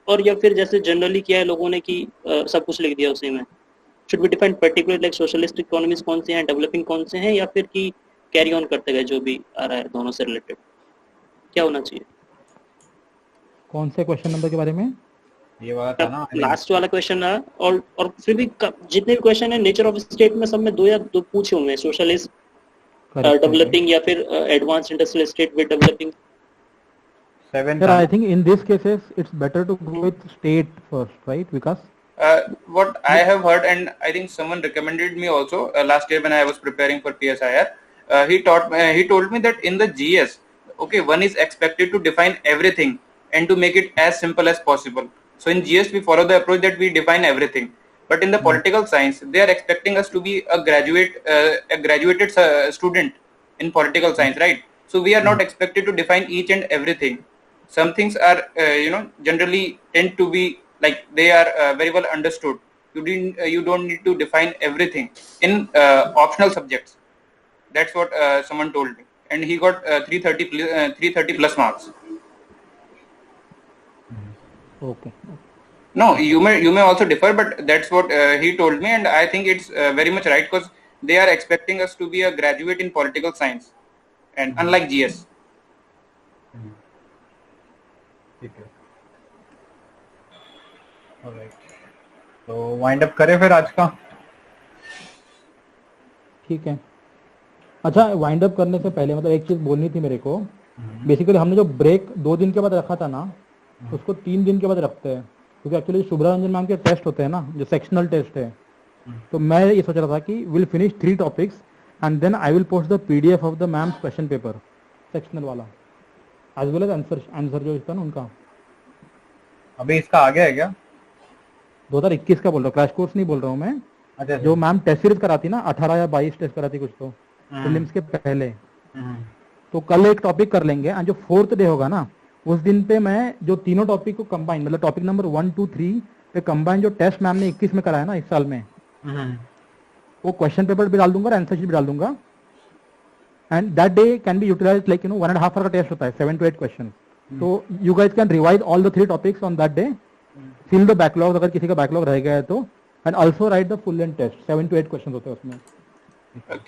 और या फिर जैसे जनरली किया है लोगों ने कि सब कुछ लिख दिया उसी में? Should we define particular like socialist economies कौन से हैं, developing कौन से हैं, या फिर कि कैरी ऑन करते गए जो भी आ रहा है दोनों से रिलेटेड? क्या होना चाहिए? कौन से क्वेश्चन नंबर के बारे में? ये वाला था ना, लास्ट वाला क्वेश्चन है। और फिर भी जितने भी क्वेश्चन है नेचर ऑफ स्टेट में सब में दो पूछे हुए हैं, सोशलिस्ट, डेवलपिंग या फिर advanced industrial state with developing. Sir, I think in this cases it's better to go with state first, right? Because what I have heard, and I think someone recommended me also last year when I was preparing for PSIR, he told me that in the GS, okay, one is expected to define everything and to make it as simple as possible. So in GS we follow the approach that we define everything, but in the political science they are expecting us to be a graduated student in political science, right? So we are not expected to define each and everything. Some things are generally tend to be like they are very well understood. You don't need to define everything in optional subjects. That's what someone told me, and he got 330 plus marks. Okay. No, you may also differ, but that's what he told me, and I think it's very much right, because they are expecting us to be a graduate in political science, and unlike GS. तो wind up करें फिर आज का? ठीक है। अच्छा, wind up करने से पहले मतलब एक चीज बोलनी थी मेरे को। बेसिकली हमने जो ब्रेक 2 दिन के बाद रखा था ना, उसको 3 दिन के बाद रखते हैं, क्योंकि एक्चुअली शुभ्रा रंजन मैम के टेस्ट होते हैं ना, जो सेक्शनल टेस्ट है। तो मैं ये सोच रहा था कि will finish 3 topics and then I will post the PDF of the ma'am's question paper sectional वाला, एज वेल एज आंसर जो इसका ना उनका। अभी इसका आ गया है क्या? 2021 का बोल रहा हूँ, क्रैश कोर्स नहीं बोल रहा हूँ मैं। अच्छा, जो मैम टेस्ट सीरीज कराती ना, 18 या 22 टेस्ट कराती कुछ तो प्रीलिम्स के पहले। तो कल एक टॉपिक कर लेंगे एंड जो 4th डे होगा ना, उस दिन पे मैं जो तीनों टॉपिक को कंबाइन, मतलब टॉपिक नंबर 1, 2, 3 पे कंबाइन जो टेस्ट मैम ने 21 में कराया ना इस साल में, वो क्वेश्चन पेपर भी डाल दूंगा और आंसर शीट भी डाल दूंगा। And that day can be utilise like 1.5 hour का टेस्ट होता है, 7 to 8 क्वेश्चन। तो you guys can revise all the 3 topics on that day, fill the backlog अगर किसी का बैकलॉग रह गया है तो, and also write the full length test. 7 to 8 question होते हैं उसमें।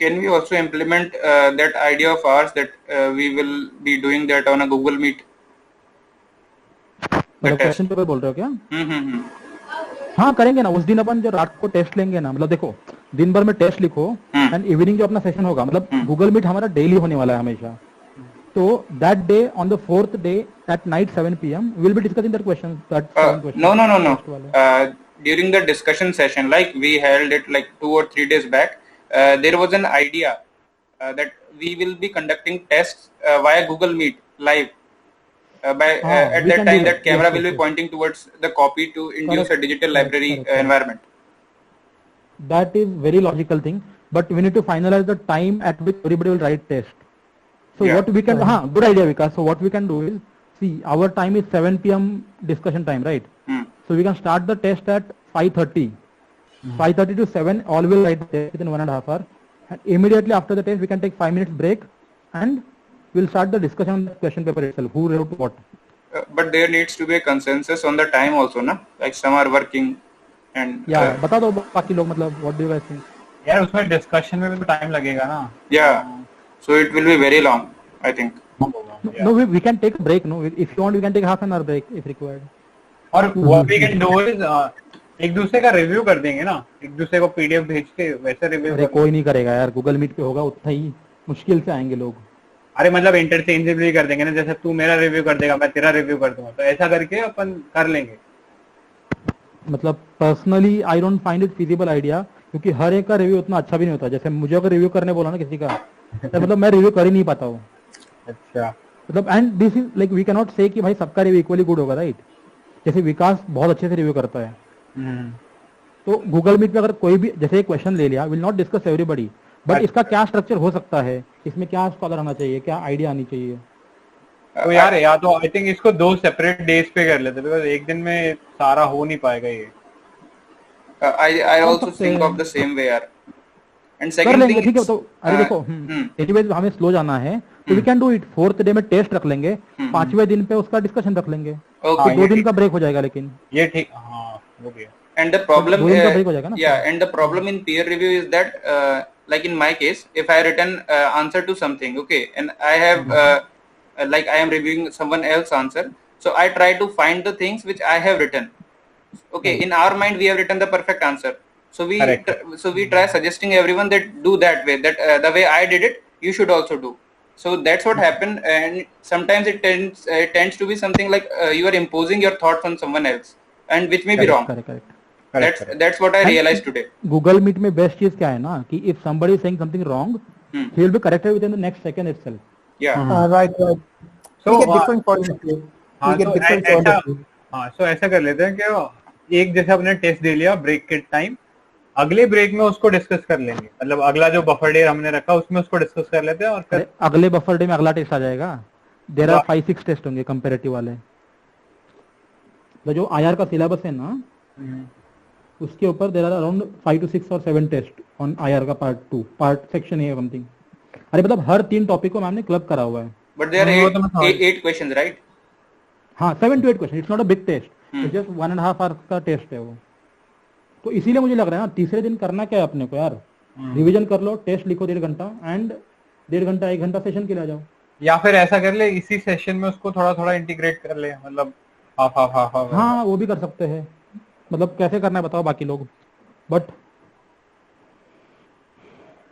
Can we also implement that idea of ours that we will be doing that on a Google Meet? मतलब क्वेश्चन पेपर बोल रहे हो क्या? हाँ करेंगे ना, उस दिन अपन जो रात को टेस्ट लेंगे ना, मतलब देखो दिन भर में टेस्ट लिखो एंड इवनिंग जो अपना सेशन होगा, मतलब गूगल मीट हमारा डेली होने वाला है हमेशा। तो that day on the 4th day at night 7 PM we will be discussing that question, that 7 questions. No. During the discussion session, like we held it like 2 or 3 days back, there was an idea that we will be conducting tests via Google Meet live. At that time, that camera will be pointing towards the copy to induce a digital library environment. That is very logical thing, but we need to finalize the time at which everybody will write test. So what we can, good idea Vikas. So what we can do is, see, our time is 7 PM discussion time, right? So we can start the test at 5:30. 5:30 to 7, all will write the test within 1.5 hour. And immediately after the test, we can take 5 minutes break and we'll start the discussion on the question paper itself. Who wrote what? But there needs to be a consensus on the time also, na? Like some are working and. Yeah, बता दो बाकी लोग, मतलब what do you guys think? यार उसमें discussion में भी time लगेगा ना। Yeah, so it will be very long, I think. No, we can take a break. No, if you want, we can take half an hour break if required. और what we can do is एक दूसरे का review कर देंगे ना, एक दूसरे को PDF भेज के वैसे रिव्यू। अरे कोई नहीं करेगा यार, गूगल मीट पे होगा, उतना ही मुश्किल से आएंगे लोग। अरे मतलब इंटरचेंजेबली कर देंगे ना, जैसे तू मेरा रिव्यू कर देगा, मैं तेरा रिव्यू कर दूंगा, तो ऐसा करके अपन कर लेंगे। मतलब personally I don't find it feasible idea, क्योंकि हर एक का रिव्यू उतना अच्छा भी नहीं होता। जैसे मुझे अगर रिव्यू करने बोला ना किसी का, तो मतलब मैं रिव्यू कर ही नहीं पाता हूँ। अच्छा, मतलब and this is like we can not say कि भाई सबका रिव्यू इक्वली गुड होगा, राइट? जैसे विकास बहुत अच्छे से रिव्यू करता है, तो गूगल मीट पे अगर कोई भी जैसे एक क्वेश्चन ले लिया, will not discuss everybody, but इसका क्या स्ट्रक्चर हो सकता है, इसमें क्या स्कॉलर आना चाहिए, क्या आइडिया आनी चाहिए। तो यार या तो आई थिंक इसको 2 सेपरेट डेज पे कर लेते, बिकॉज़ एक दिन में सारा हो नहीं पाएगा ये। I also think of the same way यार। And second thing, ठीक है, तो अरे देखो एनीवेज हमें स्लो जाना है, तो we can do it 4th day में टेस्ट रख लेंगे, 5वें दिन पे उसका डिस्कशन रख लेंगे, तो 2 दिन का ब्रेक हो जाएगा। लेकिन ये ठीक, हाँ हो गया। And the problem, and the problem in peer review is that, like in my case, if I written answer to something, okay, and I have like I am reviewing someone else's answer, so I try to find the things which I have written. Okay, in our mind we have written the perfect answer, so we try suggesting everyone that do that way, that the way I did it, you should also do. So that's what happened, and sometimes it tends to be something like you are imposing your thoughts on someone else, and which may be wrong. That's what I realized today. Google Meet में best चीज क्या है ना, कि if somebody is saying something wrong, he will be corrected within the next second itself. Yeah. Right. So different point of view. So ऐसा कर लेते हैं कि एक जैसे अपने टेस्ट दे लिया ब्रेक के टाइम, अगले ब्रेक में उसको डिस्कस कर लेंगे, मतलब अगला जो बफर डे हमने रखा उसमें उसको डिस्कस कर लेते हैं, और फिर अगले बफर डे में अगला टेस्ट आ जाएगा। देयर आर 5-6 टेस्ट होंगे कंपैरेटिव वाले। तो जो आईआर का सिलेबस है ना, उसके ऊपर there are around 5 to 6 or 7 test on IR का part 2, part section A something. अरे मतलब हर 3 टॉपिक को मैम ने क्लब करा हुआ है। But there are 8 questions, right? हाँ, 7 to 8 question. It's not a big test, it's just 1.5 hour का टेस्ट है वो। तो इसीलिए मुझे लग रहा है ना, तीसरे दिन करना क्या है अपने को यार, रिवीजन कर लो, टेस्ट लिखो 1.5 घंटा, एंड 1.5 घंटा 1 घंटा सेशन के लिए आ जाओ। या फिर ऐसा कर ले, इसी सेशन में उसको थोड़ा थोड़ा इंटीग्रेट कर ले, मतलब हाफ। हाँ वो भी कर सकते हैं, मतलब कैसे करना है बताओ बाकी लोग, but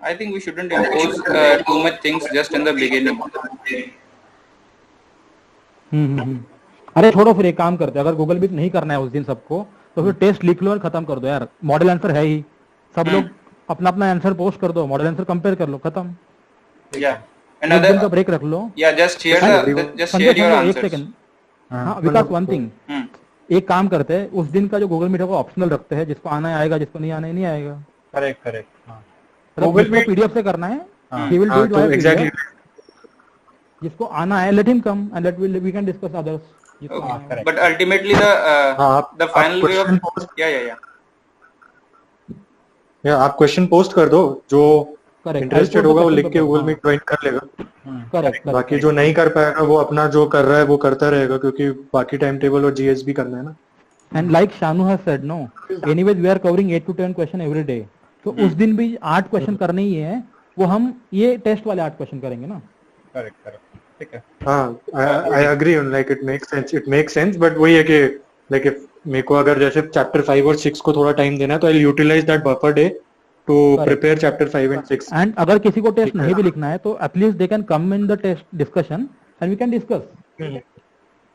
I think we shouldn't impose too much things just in the beginning. अरे छोड़ो, फिर एक काम करते हैं, अगर गूगल मीट नहीं करना है उस दिन सबको, तो फिर टेस्ट लिख लो और खत्म कर दो यार। मॉडल आंसर है ही, सब लोग अपना अपना आंसर पोस्ट कर दो, मॉडल आंसर कंपेयर कर लो, खत्म। एक दिन का ब्रेक रख लो। just share your एक answers. सेकंड, हाँ विकास, वन थिंग, एक काम करते हैं, उस दिन का जो गूगल मीट होगा ऑप्शनल रखते हैं, जिसको आना है आएगा, जिसको नहीं आना है नहीं आएगा। करेक्ट। गूगल मीट पीडीएफ से करना है, he will do it via exactly. PDF. जिसको आना है let him come and we can discuss others. But ultimately the final way of आप क्वेश्चन पोस्ट कर दो, जो इंटरेस्टेड होगा वो लिख के गूगल मीट ज्वाइन कर लेगा। करेक्ट। बाकी जो नहीं कर पाएगा वो अपना जो कर रहा है वो करता रहेगा, क्योंकि बाकी टाइम टेबल और जीएस भी करना है ना। And like Shanu has said, no, anyways we are covering 8 to 10 question every day. तो उस दिन भी 8 क्वेश्चन करने ही है, वो हम ये टेस्ट वाले 8 क्वेश्चन करेंगे ना। करेक्ट, ठीक है। हाँ, I agree on, like it makes sense, but वही है कि like if मेरे को अगर जैसे चैप्टर 5 और 6 को थोड़ा टाइम देना है, तो I'll utilize that buffer day to prepare chapter 5 and 6. And अगर किसी को टेस्ट नहीं भी लिखना है, तो at least they can come in the test discussion and we can discuss.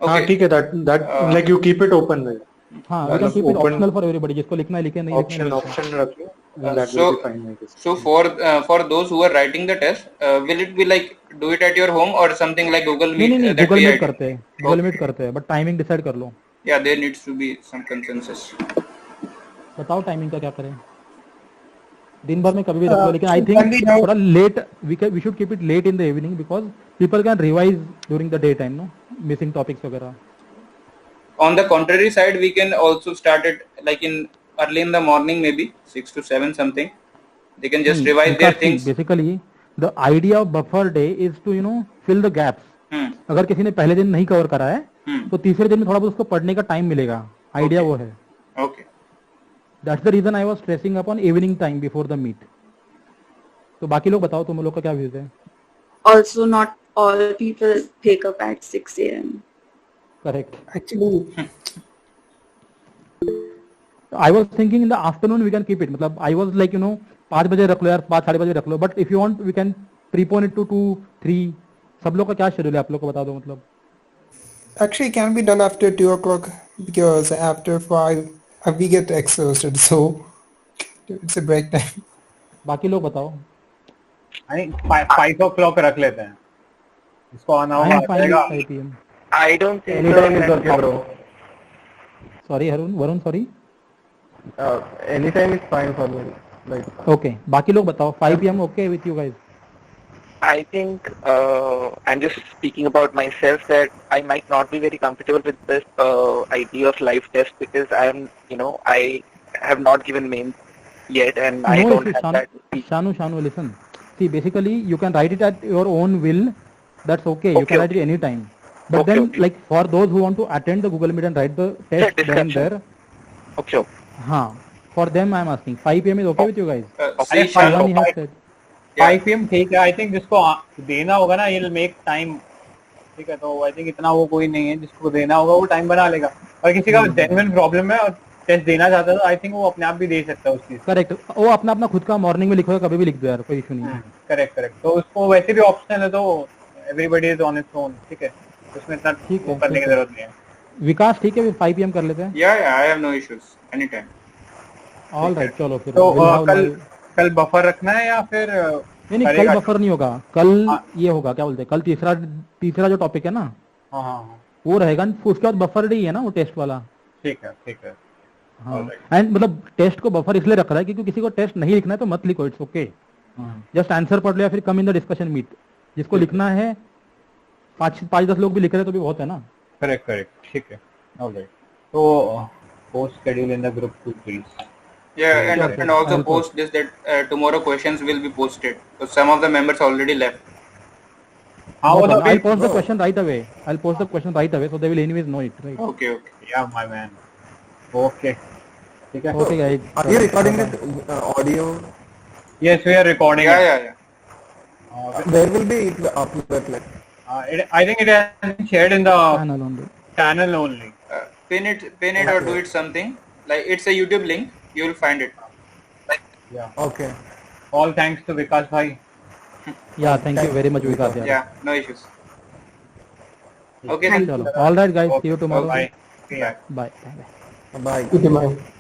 हाँ ठीक है, that like you keep it open there. हाँ, we can keep it optional for everybody, जिसको लिखना है लिखे, नहीं option रख लो, that so will be fine, I guess. so for those who are writing the test, will it be like do it at your home or something like Google Meet? नहीं, Google Meet करते हैं, Google Meet करते हैं, but timing decide कर लो। Yeah, there needs to be some consensus. बताओ timing का क्या करें? दिन भर में कभी भी रख लो, लेकिन I think थोड़ा late, we should keep it late in the evening because people can revise during the daytime, no, missing topics वगैरह। On the contrary side, we can also start it like in early in the morning, maybe 6 to 7 something. They can just revise their things. Basically, the idea of buffer day is to fill the gaps. अगर किसी ने पहले दिन नहीं cover करा है, तो तीसरे दिन में थोड़ा बहुत उसको पढ़ने का टाइम मिलेगा। आइडिया वो है। Okay. That's the reason I was stressing upon evening time before the meet. तो बाकी लोग बताओ, तुम लोग का क्या व्यूज है? Also, not all people wake up at 6 a.m. Correct. Actually, I was thinking in the afternoon we can keep it. मतलब I was like 5 बजे रख लो यार, 5 साढ़े 5 बजे रख लो. But if you want, we can prepone it to 2, 3. सब लोग का क्या शेड्यूल है, आप लोग को बता दो मतलब. Actually, it can be done after 2 o'clock because after 5 we get exhausted, so it's a break time. बाकी लोग बताओ. I think 5 o'clock रख लेते हैं. इसको आना होगा 5 PM. I don't think anytime is okay, bro. Sorry, Varun, sorry. Anytime is fine for me. Like. Okay. बाकी लोग बताओ. 5 PM okay with you guys? I think I'm just speaking about myself that I might not be very comfortable with this idea of live test because I have not given mains yet and I don't have that. Shanu, listen. See, basically you can write it at your own will. That's okay. You can write it anytime. But then, like for those who want to attend the Google Meet and write the test there and there. Okay. हाँ. For them, I'm asking. 5 PM is okay with you guys? 5 PM ठीक है. I think जिसको देना होगा ना, he'll make time. ठीक है, तो I think इतना वो कोई नहीं है, जिसको देना होगा वो टाइम बना लेगा. और किसी का genuine प्रॉब्लम है और टेस्ट देना चाहता है, तो I think वो अपने आप भी दे सकता है उस चीज. करेक्ट. वो अपना खुद का मॉर्निंग में लिखो, कभी भी लिख दो यार, कोई इशू नहीं है. करेक्ट. तो उसको वैसे भी ऑप्शनल है, तो everybody is on its own. ठीक है, उसमें इतना वो करने की जरूरत नहीं है. विकास ठीक है, 5 PM कर लेते हैं. Yeah, I have no issues. Anytime. All right, चलो फिर. तो कल बफर रखना है या फिर नहीं, कल बफर नहीं होगा. कल ये होगा, क्या बोलते हैं, कल तीसरा जो टॉपिक है ना, वो रहेगा. उसके बाद बफर डे है ना, वो टेस्ट वाला. ठीक है. हाँ. एंड मतलब टेस्ट को बफर इसलिए रख रहा है क्योंकि किसी को टेस्ट नहीं लिखना है तो मत लिखो, इट्स ओके. जस्ट आंसर पढ़ लो या फिर कम इन द डिस्कशन मीट. जिसको लिखना है 5-10 लोग भी लिख रहे तो भी बहुत है ना. करेक्ट. ठीक है. ऑलराइट. तो post schedule in the group too please. Yeah, and also post this that tomorrow questions will be posted. So some of the members already left. I'll post the question right away. So they will anyways know it, right? Okay. Yeah, my man. Okay. ठीक है. Okay, guys. Are you recording this audio? Yes, we are recording. Yeah. Where will be uploaded? I think it has been shared in the channel only. Pin it or do it something. Like it's a YouTube link. You will find it. Yeah. Okay. All thanks to Vikas bhai. Yeah, thank you very much, Vikas. Yeah, no issues. Okay, then. चलो, all right guys, see you tomorrow. Bye. Bye. Bye. Good night.